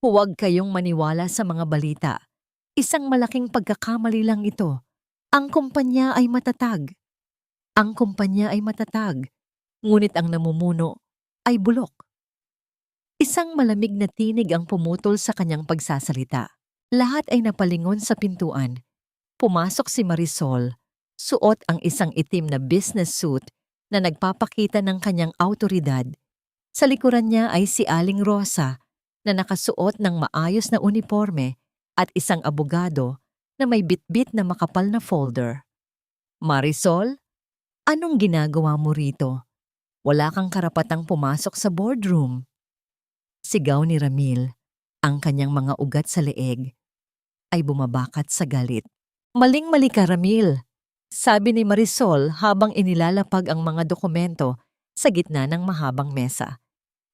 A: Huwag kayong maniwala sa mga balita. Isang malaking pagkakamali lang ito. Ang kumpanya ay matatag. Ang kumpanya ay matatag, ngunit ang namumuno ay bulok. Isang malamig na tinig ang pumutol sa kanyang pagsasalita. Lahat ay napalingon sa pintuan. Pumasok si Marisol. Suot ang isang itim na business suit na nagpapakita ng kanyang awtoridad. Sa likuran niya ay si Aling Rosa na nakasuot ng maayos na uniforme at isang abogado na may bitbit na makapal na folder. Marisol, anong ginagawa mo rito? Wala kang karapatang pumasok sa boardroom. Sigaw ni Ramil, ang kanyang mga ugat sa leeg. ay bumabakat sa galit. Maling-mali ka, Ramil, sabi ni Marisol habang inilalapag ang mga dokumento sa gitna ng mahabang mesa.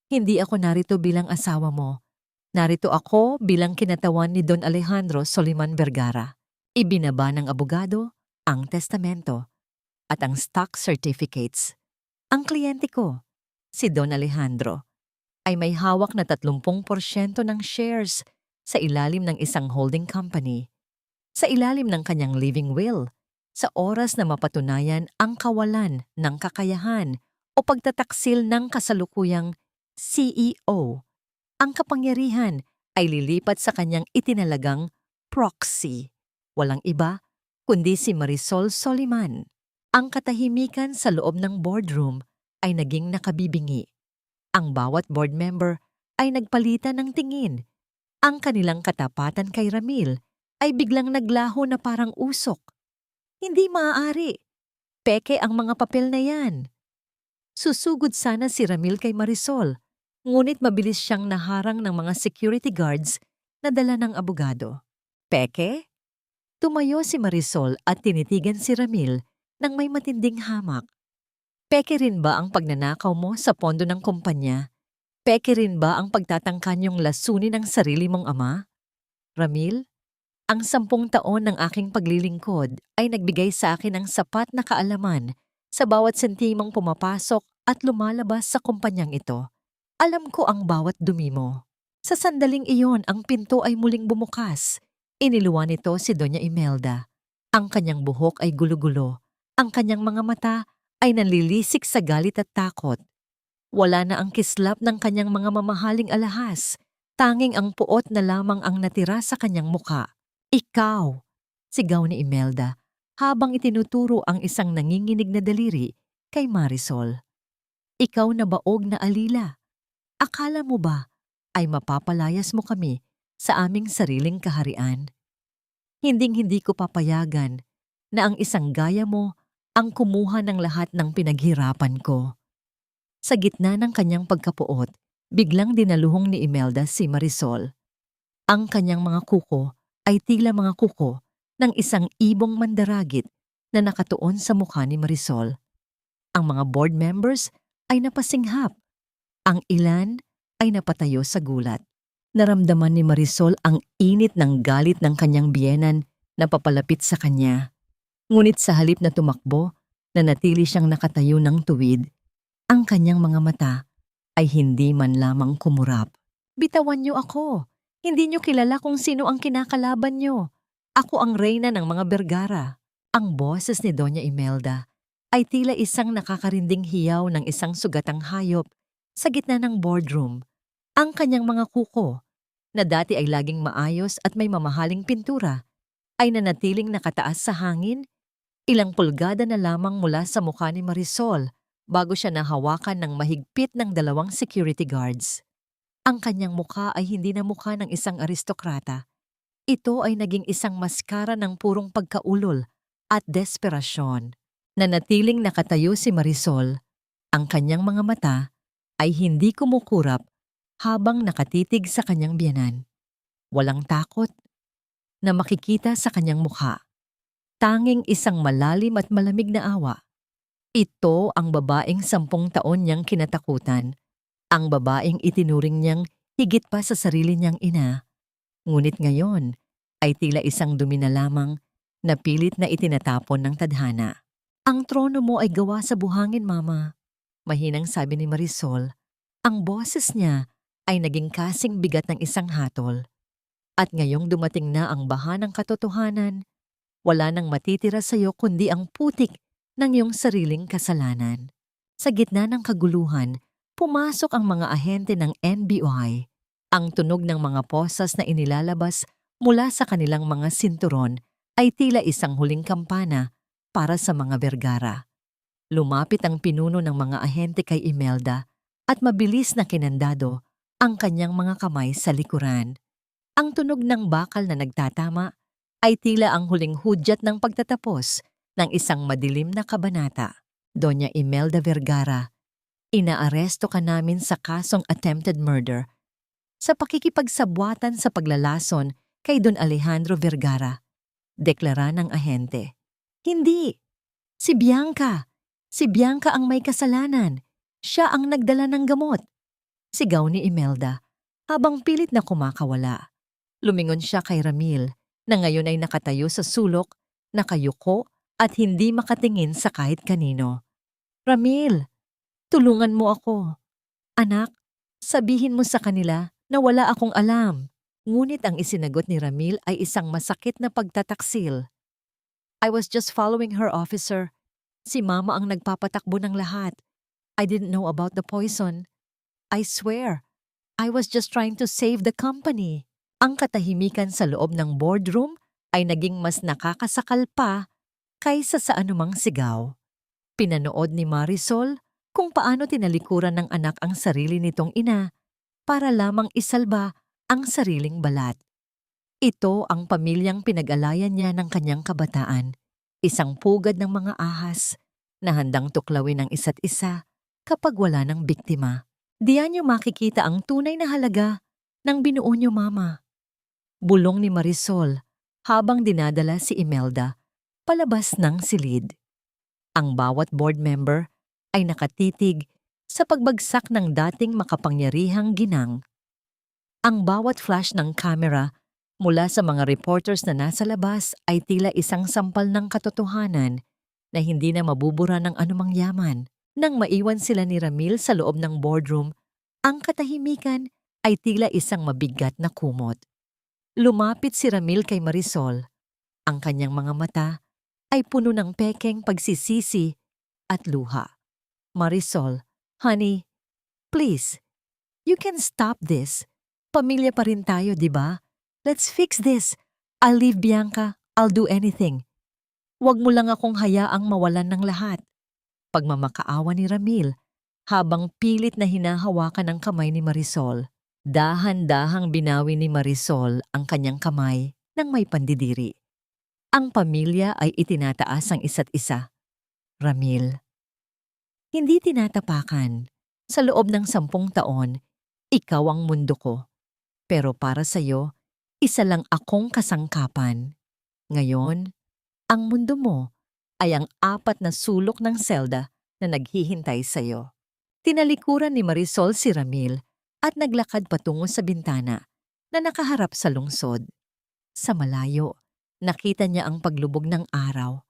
A: Hindi ako narito bilang asawa mo. Narito ako bilang kinatawan ni Don Alejandro Soliman Vergara. Ibinaba ng abogado ang testamento at ang stock certificates. Ang kliyente ko, si Don Alejandro, ay may hawak na 30% ng shares sa ilalim ng isang holding company, sa ilalim ng kanyang living will, sa oras na mapatunayan ang kawalan ng kakayahan o pagtataksil ng kasalukuyang CEO. Ang kapangyarihan ay lilipat sa kanyang itinalagang proxy. Walang iba kundi si Marisol Soliman. Ang katahimikan sa loob ng boardroom ay naging nakabibingi. Ang bawat board member ay nagpalitan ng tingin. Ang kanilang katapatan kay Ramil ay biglang naglaho na parang usok. Hindi maaari. Peke ang mga papel na yan. Susugod sana si Ramil kay Marisol, ngunit mabilis siyang naharang ng mga security guards na dala ng abogado. Peke? Tumayo si Marisol at tinitigan si Ramil nang may matinding hamak. Peke rin ba ang pagnanakaw mo sa pondo ng kumpanya? Peke rin ba ang pagtatangka niyong lasunin ang sarili mong ama? Ramil, ang 10 taon ng aking paglilingkod ay nagbigay sa akin ng sapat na kaalaman sa bawat sentimong pumapasok at lumalabas sa kumpanyang ito. Alam ko ang bawat dumi mo. Sa sandaling iyon, ang pinto ay muling bumukas. Iniluwan nito si Doña Imelda. Ang kanyang buhok ay gulo-gulo. Ang kanyang mga mata ay nanlilisik sa galit at takot. Wala na ang kislap ng kanyang mga mamahaling alahas. Tanging ang puot na lamang ang natira sa kanyang muka. Ikaw! Sigaw ni Imelda habang itinuturo ang isang nanginginig na daliri kay Marisol. Ikaw na baog na alila. Akala mo ba ay mapapalayas mo kami sa aming sariling kaharian? Hinding-hindi ko papayagan na ang isang gaya mo ang kumuha ng lahat ng pinaghirapan ko. Sa gitna ng kanyang pagkapuot, biglang dinaluhong ni Imelda si Marisol. Ang kanyang mga kuko ay tila mga kuko ng isang ibong mandaragit na nakatuon sa mukha ni Marisol. Ang mga board members ay napasinghap. Ang ilan ay napatayo sa gulat. Naramdaman ni Marisol ang init ng galit ng kanyang biyenan na papalapit sa kanya. Ngunit sa halip na tumakbo, nanatili siyang nakatayo ng tuwid. Ang kanyang mga mata ay hindi man lamang kumurap. Bitawan niyo ako. Hindi niyo kilala kung sino ang kinakalaban niyo. Ako ang reyna ng mga Vergara. Ang boses ni Doña Imelda ay tila isang nakakarinding hiyaw ng isang sugatang hayop sa gitna ng boardroom. Ang kanyang mga kuko, na dati ay laging maayos at may mamahaling pintura, ay nanatiling nakataas sa hangin, ilang pulgada na lamang mula sa mukha ni Marisol bago siya nahawakan ng mahigpit ng 2 security guards. Ang kanyang mukha ay hindi na mukha ng isang aristokrata. Ito ay naging isang maskara ng purong pagkaulol at desperasyon. Nanatiling nakatayo si Marisol. Ang kanyang mga mata ay hindi kumukurap habang nakatitig sa kanyang biyenan. Walang takot na makikita sa kanyang mukha. Tanging isang malalim at malamig na awa. Ito ang babaeng 10 taon niyang kinatakutan. Ang babaeng itinuring niyang higit pa sa sarili niyang ina. Ngunit ngayon ay tila isang dumi na lamang na pilit na itinatapon ng tadhana. Ang trono mo ay gawa sa buhangin, Mama. Mahinang sabi ni Marisol. Ang boses niya ay naging kasing bigat ng isang hatol. At ngayong dumating na ang baha ng katotohanan, wala nang matitira sa iyo kundi ang putik ng iyong sariling kasalanan. Sa gitna ng kaguluhan, pumasok ang mga ahente ng NBI. Ang tunog ng mga posas na inilalabas mula sa kanilang mga sinturon ay tila isang huling kampana para sa mga Vergara. Lumapit ang pinuno ng mga ahente kay Imelda at mabilis na kinandado ang kanyang mga kamay sa likuran. Ang tunog ng bakal na nagtatama ay tila ang huling hudyat ng pagtatapos ng isang madilim na kabanata. Doña Imelda Vergara, inaaresto ka namin sa kasong attempted murder sa pakikipagsabwatan sa paglalason kay Don Alejandro Vergara. Deklara ng ahente. Hindi! Si Bianca! Si Bianca ang may kasalanan. Siya ang nagdala ng gamot. Sigaw ni Imelda habang pilit na kumakawala. Lumingon siya kay Ramil na ngayon ay nakatayo sa sulok, nakayuko at hindi makatingin sa kahit kanino. Ramil, tulungan mo ako. Anak, sabihin mo sa kanila na wala akong alam. Ngunit ang isinagot ni Ramil ay isang masakit na pagtataksil. I was just following her, officer. Si Mama ang nagpapatakbo ng lahat. I didn't know about the poison. I swear, I was just trying to save the company. Ang katahimikan sa loob ng boardroom ay naging mas nakakasakal pa kaysa sa anumang sigaw. Pinanood ni Marisol kung paano tinalikuran ng anak ang sarili nitong ina para lamang isalba ang sariling balat. Ito ang pamilyang pinag-alayan niya ng kanyang kabataan, isang pugad ng mga ahas na handang tuklawin ang isa't isa kapag wala ng biktima. Diyan niyo makikita ang tunay na halaga ng binuo niyo, Mama. Bulong ni Marisol habang dinadala si Imelda palabas ng silid. Ang bawat board member ay nakatitig sa pagbagsak ng dating makapangyarihang ginang. Ang bawat flash ng camera mula sa mga reporters na nasa labas ay tila isang sampal ng katotohanan na hindi na mabubura ng anumang yaman. Nang maiwan sila ni Ramil sa loob ng boardroom, ang katahimikan ay tila isang mabigat na kumot. Lumapit si Ramil kay Marisol. Ang kanyang mga mata ay puno ng pekeng pagsisisi at luha. Marisol, honey, please, you can stop this. Pamilya pa rin tayo, di ba? Let's fix this. I'll leave Bianca. I'll do anything. Huwag mo lang akong hayaang mawalan ng lahat. Pagmamakaawa ni Ramil habang pilit na hinahawakan ang kamay ni Marisol. Dahan-dahang binawi ni Marisol ang kanyang kamay ng may pandidiri. Ang pamilya ay itinataas ang isa't isa. Ramil. Hindi tinatapakan. Sa loob ng 10 taon, ikaw ang mundo ko. Pero para sa'yo, isa lang akong kasangkapan. Ngayon, ang mundo mo ay ang 4 na sulok ng selda na naghihintay sa'yo. Tinalikuran ni Marisol si Ramil at naglakad patungo sa bintana na nakaharap sa lungsod. Sa malayo, nakita niya ang paglubog ng araw.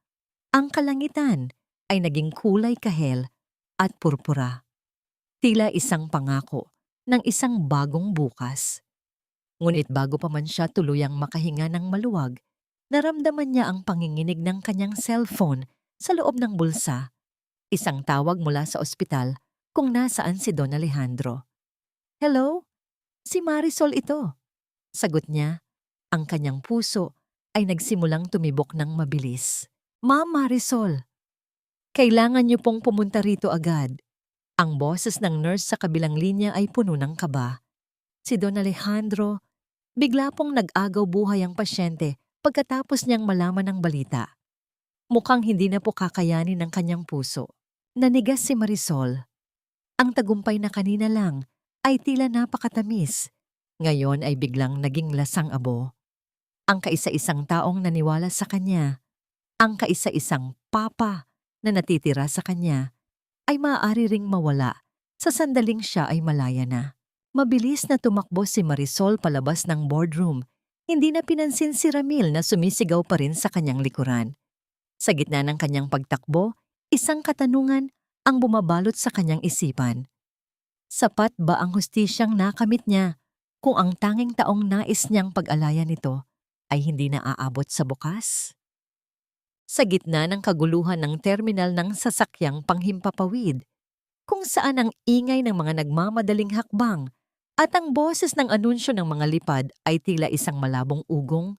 A: Ang kalangitan ay naging kulay kahel at purpura. Tila isang pangako ng isang bagong bukas. Ngunit bago pa man siya tuluyang makahinga ng maluwag, naramdaman niya ang panginginig ng kanyang cellphone sa loob ng bulsa. Isang tawag mula sa ospital kung nasaan si Don Alejandro. Hello? Si Marisol ito. Sagot niya. Ang kanyang puso ay nagsimulang tumibok ng mabilis. Ma'am Marisol, kailangan niyo pong pumunta rito agad. Ang boses ng nurse sa kabilang linya ay puno ng kaba. Si Don Alejandro, bigla pong nag-agaw buhay ang pasyente pagkatapos niyang malaman ng balita. Mukhang hindi na po kakayanin ng kanyang puso. Nanigas si Marisol. Ang tagumpay na kanina lang ay tila napakatamis. Ngayon ay biglang naging lasang-abo. Ang kaisa-isang taong naniwala sa kanya, ang kaisa-isang papa na natitira sa kanya, ay maaari ring mawala sa sandaling siya ay malaya na. Mabilis na tumakbo si Marisol palabas ng boardroom. Hindi na pinansin si Ramil na sumisigaw pa rin sa kanyang likuran. Sa gitna ng kanyang pagtakbo, isang katanungan ang bumabalot sa kanyang isipan. Sapat ba ang hustisyang nakamit niya kung ang tanging taong nais niyang pag-alayan nito ay hindi na aabot sa bukas? Sa gitna ng kaguluhan ng terminal ng sasakyang panghimpapawid, kung saan ang ingay ng mga nagmamadaling hakbang at ang boses ng anunsyo ng mga lipad ay tila isang malabong ugong,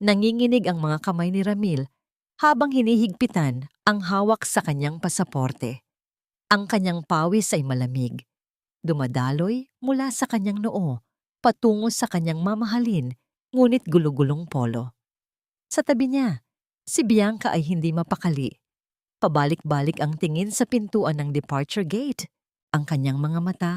A: nanginginig ang mga kamay ni Ramil habang hinihigpitan ang hawak sa kanyang pasaporte. Ang kanyang pawis ay malamig, dumadaloy mula sa kanyang noo patungo sa kanyang mamahalin ngunit gulugulong polo. Sa tabi niya, si Bianca ay hindi mapakali. Pabalik-balik ang tingin sa pintuan ng departure gate. Ang kanyang mga mata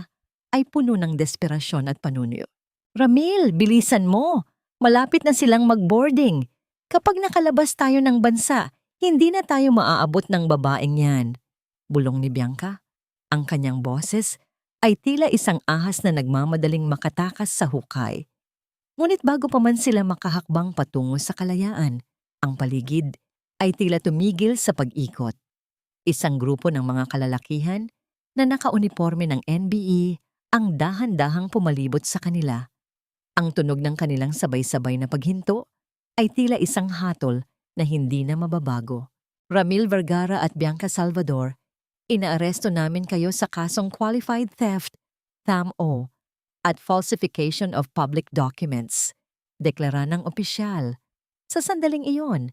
A: ay puno ng desperasyon at panunuyo. Ramil, bilisan mo! Malapit na silang mag-boarding. Kapag nakalabas tayo ng bansa, hindi na tayo maaabot ng babaeng yan. Bulong ni Bianca. Ang kanyang boses ay tila isang ahas na nagmamadaling makatakas sa hukay. Ngunit bago pa man sila makahakbang patungo sa kalayaan, ang paligid ay tila tumigil sa pag-ikot. Isang grupo ng mga kalalakihan na nakauniforme ng NBE ang dahan-dahang pumalibot sa kanila. Ang tunog ng kanilang sabay-sabay na paghinto ay tila isang hatol na hindi na mababago. Ramil Vergara at Bianca Salvador, inaaresto namin kayo sa kasong qualified theft, TAMO, at falsification of public documents. Deklara ng opisyal. Sa sandaling iyon,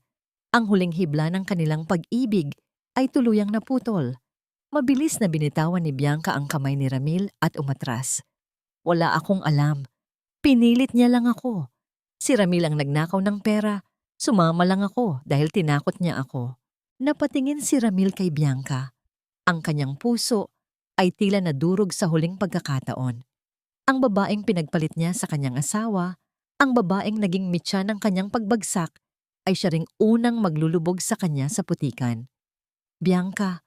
A: ang huling hibla ng kanilang pag-ibig ay tuluyang naputol. Mabilis na binitawan ni Bianca ang kamay ni Ramil at umatras. Wala akong alam. Pinilit niya lang ako. Si Ramil ang nagnakaw ng pera. Sumama lang ako dahil tinakot niya ako. Napatingin si Ramil kay Bianca. Ang kanyang puso ay tila nadurog sa huling pagkakataon. Ang babaeng pinagpalit niya sa kanyang asawa, ang babaeng naging mitya ng kanyang pagbagsak, ay siya ring unang maglulubog sa kanya sa putikan. Bianca,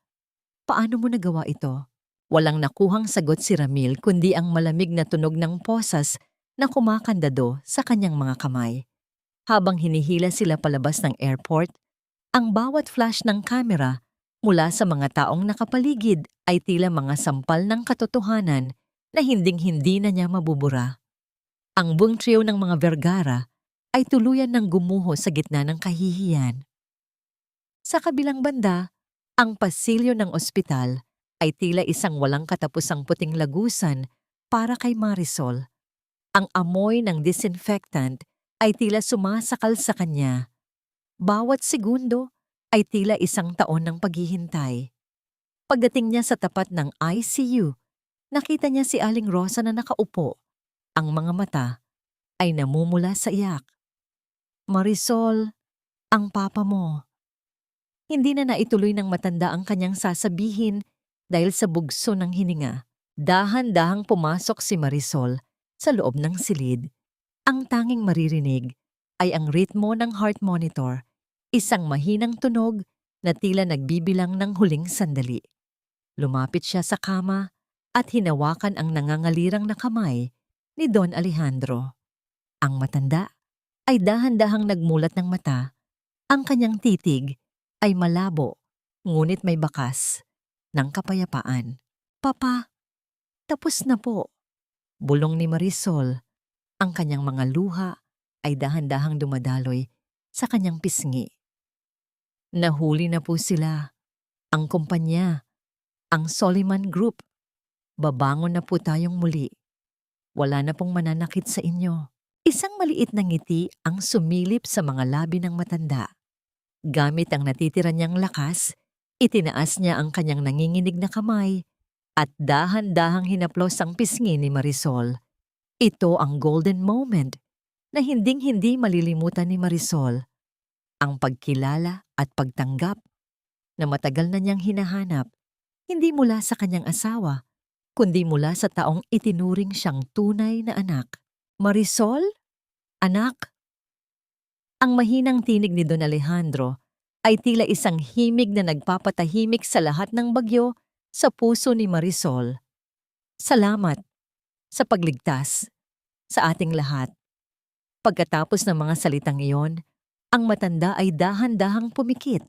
A: paano mo nagawa ito? Walang nakuhang sagot si Ramil kundi ang malamig na tunog ng posas na kumakandado sa kanyang mga kamay. Habang hinihila sila palabas ng airport, ang bawat flash ng kamera mula sa mga taong nakapaligid ay tila mga sampal ng katotohanan na hinding-hindi na niya mabubura. Ang buong trio ng mga Vergara ay tuluyan ng gumuho sa gitna ng kahihiyan. Sa kabilang banda, ang pasilyo ng ospital ay tila isang walang katapusang puting lagusan para kay Marisol. Ang amoy ng disinfectant ay tila sumasakal sa kanya. Bawat segundo ay tila isang taon ng paghihintay. Pagdating niya sa tapat ng ICU, nakita niya si Aling Rosa na nakaupo. Ang mga mata ay namumula sa iyak. Marisol, ang papa mo. Hindi na naituloy ng matanda ang kanyang sasabihin dahil sa bugso ng hininga. Dahan-dahang pumasok si Marisol sa loob ng silid. Ang tanging maririnig ay ang ritmo ng heart monitor, isang mahinang tunog na tila nagbibilang ng huling sandali. Lumapit siya sa kama at hinawakan ang nangangalirang na kamay ni Don Alejandro. Ang matanda ay dahan-dahang nagmulat ng mata. Ang kanyang titig ay malabo, ngunit may bakas ng kapayapaan. Papa, tapos na po. Bulong ni Marisol. Ang kanyang mga luha ay dahan-dahang dumadaloy sa kanyang pisngi. Nahuli na po sila. Ang kumpanya, ang Soliman Group. Babangon na po tayong muli. Wala na pong mananakit sa inyo. Isang maliit na ngiti ang sumilip sa mga labi ng matanda. Gamit ang natitira niyang lakas, itinaas niya ang kanyang nanginginig na kamay at dahan-dahang hinaplos ang pisngi ni Marisol. Ito ang golden moment na hinding-hindi malilimutan ni Marisol. Ang pagkilala at pagtanggap na matagal na niyang hinahanap, hindi mula sa kanyang asawa, kundi mula sa taong itinuring siyang tunay na anak. Marisol? Anak? Ang mahinang tinig ni Don Alejandro ay tila isang himig na nagpapatahimik sa lahat ng bagyo sa puso ni Marisol. Salamat sa pagligtas sa ating lahat. Pagkatapos ng mga salitang iyon, ang matanda ay dahan-dahang pumikit.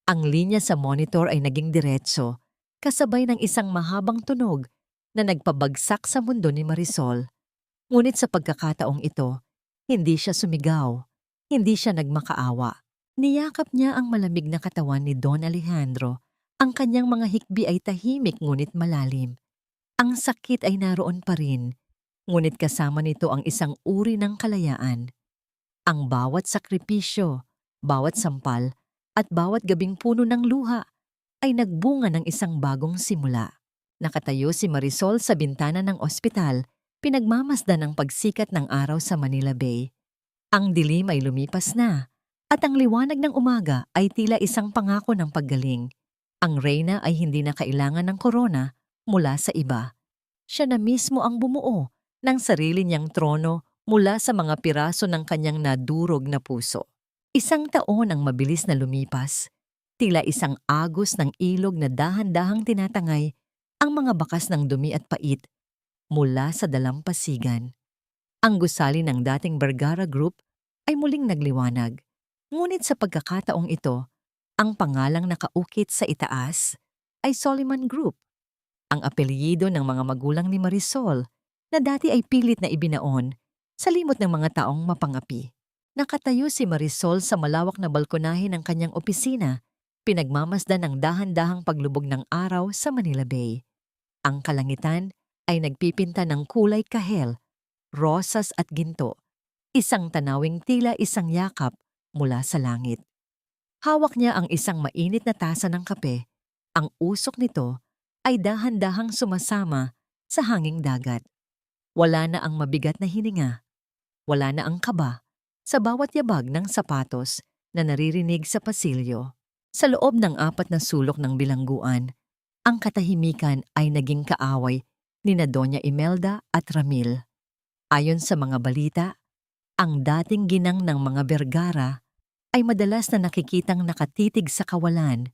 A: Ang linya sa monitor ay naging diretso, kasabay ng isang mahabang tunog na nagpabagsak sa mundo ni Marisol. Ngunit sa pagkakataong ito, hindi siya sumigaw. Hindi siya nagmakaawa. Niyakap niya ang malamig na katawan ni Don Alejandro. Ang kanyang mga hikbi ay tahimik ngunit malalim. Ang sakit ay naroon pa rin, ngunit kasama nito ang isang uri ng kalayaan. Ang bawat sakripisyo, bawat sampal, at bawat gabing puno ng luha ay nagbunga ng isang bagong simula. Nakatayo si Marisol sa bintana ng ospital, pinagmamasdan ang pagsikat ng araw sa Manila Bay. Ang dilim ay lumipas na, at ang liwanag ng umaga ay tila isang pangako ng paggaling. Ang reyna ay hindi na kailangan ng korona mula sa iba. Siya na mismo ang bumuo ng sarili niyang trono mula sa mga piraso ng kanyang nadurog na puso. Isang taon ang mabilis na lumipas, tila isang agos ng ilog na dahan-dahang tinatangay ang mga bakas ng dumi at pait mula sa dalampasigan. Ang gusali ng dating Vergara Group ay muling nagliwanag, ngunit sa pagkakataong ito, ang pangalang nakaukit sa itaas ay Soliman Group, ang apelyido ng mga magulang ni Marisol na dati ay pilit na ibinaon sa limot ng mga taong mapangapi. Nakatayo si Marisol sa malawak na balkonahe ng kanyang opisina, pinagmamasdan ng dahan-dahang paglubog ng araw sa Manila Bay. Ang kalangitan ay nagpipinta ng kulay kahel, rosas at ginto, isang tanawing tila isang yakap mula sa langit. Hawak niya ang isang mainit na tasa ng kape. Ang usok nito ay dahan-dahang sumasama sa hanging dagat. Wala na ang mabigat na hininga. Wala na ang kaba sa bawat yabag ng sapatos na naririnig sa pasilyo. Sa loob ng 4 na sulok ng bilangguan, ang katahimikan ay naging kaaway ni na Doña Imelda at Ramil. Ayon sa mga balita, ang dating ginang ng mga Vergara ay madalas na nakikitang nakatitig sa kawalan,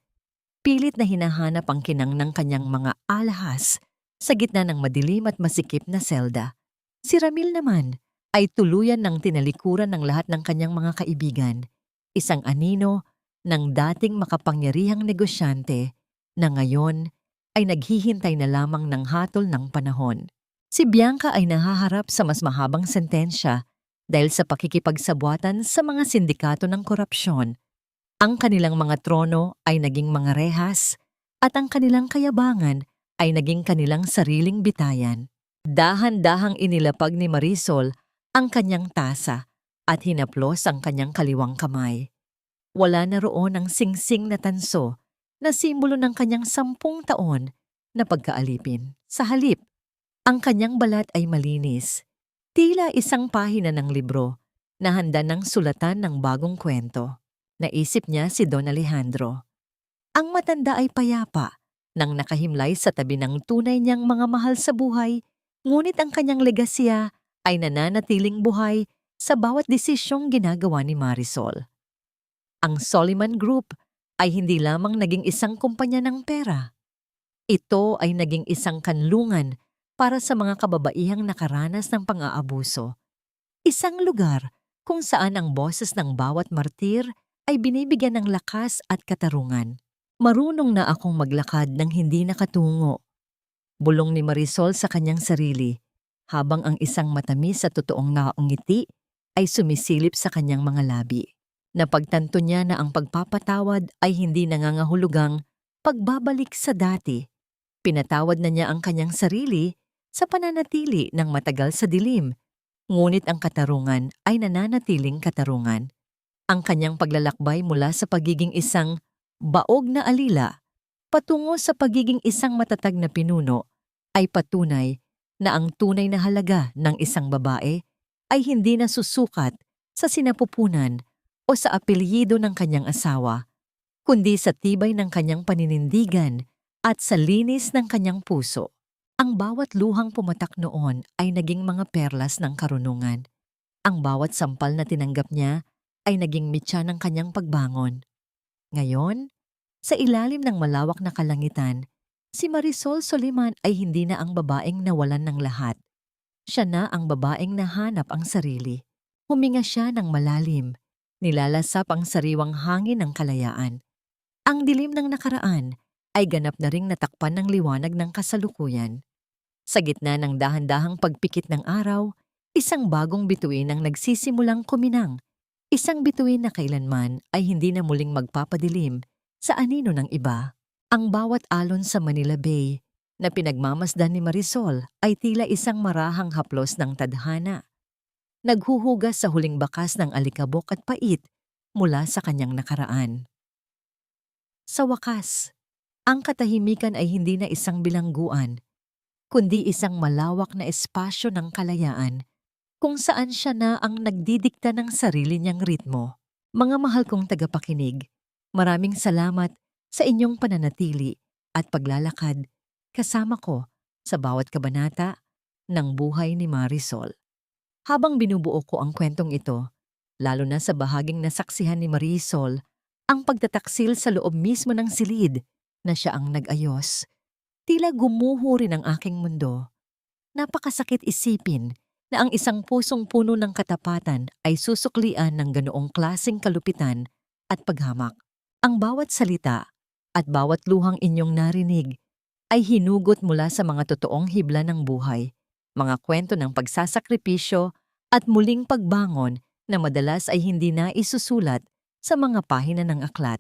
A: pilit na hinahanap ang kinang ng kanyang mga alahas sa gitna ng madilim at masikip na selda. Si Ramil naman ay tuluyan ng tinalikuran ng lahat ng kanyang mga kaibigan, isang anino ng dating makapangyarihang negosyante na ngayon ay naghihintay na lamang ng hatol ng panahon. Si Bianca ay nahaharap sa mas mahabang sentensya dahil sa pakikipagsabwatan sa mga sindikato ng korupsyon. Ang kanilang mga trono ay naging mga rehas at ang kanilang kayabangan ay naging kanilang sariling bitayan. Dahan-dahang inilapag ni Marisol ang kanyang tasa at hinaplos ang kanyang kaliwang kamay. Wala na roon ang singsing na tanso na simbolo ng kanyang 10 taon na pagkaalipin. Sa halip, ang kanyang balat ay malinis, tila isang pahina ng libro na handa ng sulatan ng bagong kwento. Naisip niya si Don Alejandro. Ang matanda ay payapa nang nakahimlay sa tabi ng tunay niyang mga mahal sa buhay, ngunit ang kanyang legasya ay nananatiling buhay sa bawat desisyong ginagawa ni Marisol. Ang Soliman Group ay hindi lamang naging isang kumpanya ng pera. Ito ay naging isang kanlungan para sa mga kababaihang nakaranas ng pang-aabuso. Isang lugar kung saan ang boses ng bawat martir ay binibigyan ng lakas at katarungan. Marunong na akong maglakad ng hindi nakatungo. Bulong ni Marisol sa kanyang sarili, habang ang isang matamis at totoong nakangiti ay sumisilip sa kanyang mga labi. Napagtanto niya na ang pagpapatawad ay hindi nangangahulugang pagbabalik sa dati. Pinatawad na niya ang kanyang sarili sa pananatili ng matagal sa dilim, ngunit ang katarungan ay nananatiling katarungan. Ang kanyang paglalakbay mula sa pagiging isang baog na alila patungo sa pagiging isang matatag na pinuno ay patunay na ang tunay na halaga ng isang babae ay hindi nasusukat sa sinapupunan o sa apelyido ng kanyang asawa, kundi sa tibay ng kanyang paninindigan at sa linis ng kanyang puso. Ang bawat luhang pumatak noon ay naging mga perlas ng karunungan. Ang bawat sampal na tinanggap niya ay naging mitya ng kanyang pagbangon. Ngayon, sa ilalim ng malawak na kalangitan, si Marisol Soliman ay hindi na ang babaeng nawalan ng lahat. Siya na ang babaeng nahanap ang sarili. Huminga siya ng malalim, nilalasap ang sariwang hangin ng kalayaan. Ang dilim ng nakaraan ay ganap na ring natakpan ng liwanag ng kasalukuyan. Sa gitna ng dahan-dahang pagpikit ng araw, isang bagong bituin ang nagsisimulang kuminang. Isang bituin na kailanman ay hindi na muling magpapadilim sa anino ng iba. Ang bawat alon sa Manila Bay na pinagmamasdan ni Marisol ay tila isang marahang haplos ng tadhana. Naghuhugas sa huling bakas ng alikabok at pait mula sa kanyang nakaraan. Sa wakas, ang katahimikan ay hindi na isang bilangguan, kundi isang malawak na espasyo ng kalayaan kung saan siya na ang nagdidikta ng sarili niyang ritmo. Mga mahal kong tagapakinig, maraming salamat sa inyong pananatili at paglalakad kasama ko sa bawat kabanata ng buhay ni Marisol. Habang binubuo ko ang kwentong ito, lalo na sa bahaging nasaksihan ni Marisol, ang pagtataksil sa loob mismo ng silid na siya ang nag-ayos, tila gumuho rin ang aking mundo. Napakasakit isipin na ang isang pusong puno ng katapatan ay susuklian ng ganoong klaseng kalupitan at paghamak. Ang bawat salita at bawat luhang inyong narinig ay hinugot mula sa mga totoong hibla ng buhay, mga kwento ng pagsasakripisyo at muling pagbangon na madalas ay hindi na isusulat sa mga pahina ng aklat.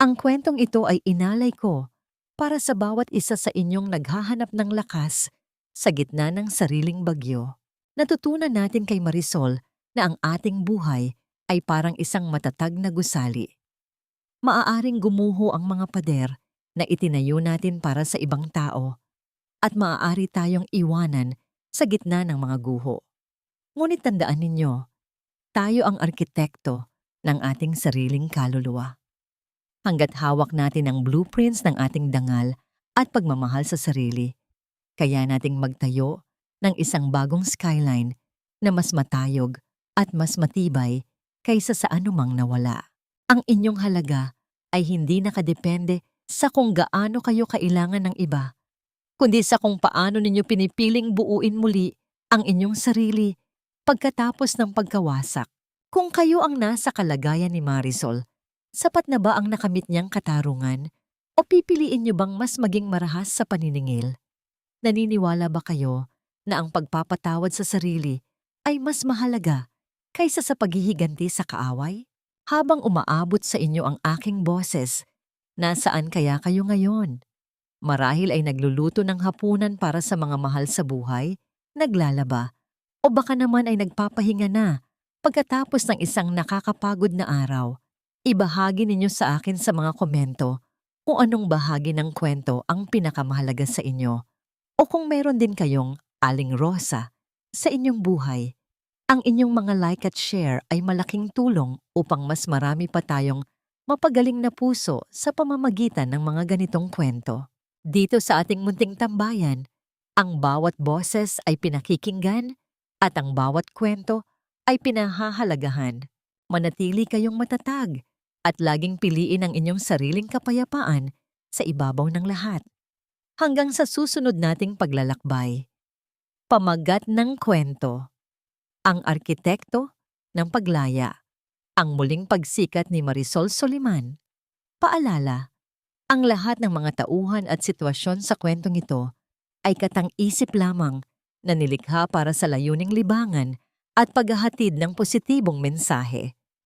A: Ang kwentong ito ay inalay ko para sa bawat isa sa inyong naghahanap ng lakas sa gitna ng sariling bagyo. Natutunan natin kay Marisol na ang ating buhay ay parang isang matatag na gusali. Maaaring gumuho ang mga pader na itinayo natin para sa ibang tao at maaari tayong iwanan sa gitna ng mga guho. Ngunit tandaan ninyo, tayo ang arkitekto ng ating sariling kaluluwa. Hanggat hawak natin ang blueprints ng ating dangal at pagmamahal sa sarili, kaya nating magtayo ng isang bagong skyline na mas matayog at mas matibay kaysa sa anumang nawala. Ang inyong halaga ay hindi nakadepende sa kung gaano kayo kailangan ng iba, kundi sa kung paano ninyo pinipiling buuin muli ang inyong sarili pagkatapos ng pagkawasak. Kung kayo ang nasa kalagayan ni Marisol, sapat na ba ang nakamit niyang katarungan o pipiliin niyo bang mas maging marahas sa paniningil? Naniniwala ba kayo na ang pagpapatawad sa sarili ay mas mahalaga kaysa sa paghihiganti sa kaaway? Habang umaabot sa inyo ang aking boses, nasaan kaya kayo ngayon? Marahil ay nagluluto ng hapunan para sa mga mahal sa buhay, naglalaba, o baka naman ay nagpapahinga na pagkatapos ng isang nakakapagod na araw. Ibahagi ninyo sa akin sa mga komento kung anong bahagi ng kwento ang pinakamahalaga sa inyo. O kung meron din kayong aling rosa sa inyong buhay, ang inyong mga like at share ay malaking tulong upang mas marami pa tayong mapagaling na puso sa pamamagitan ng mga ganitong kwento. Dito sa ating munting tambayan, ang bawat boses ay pinakikinggan at ang bawat kwento ay pinahahalagahan. Manatili kayong matatag at laging piliin ang inyong sariling kapayapaan sa ibabaw ng lahat. Hanggang sa susunod nating paglalakbay. Pamagat ng kwento. Ang arkitekto ng paglaya. Ang muling pagsikat ni Marisol Soliman. Paalala, ang lahat ng mga tauhan at sitwasyon sa kwentong ito ay katang-isip lamang na nilikha para sa layuning libangan at paghahatid ng positibong mensahe.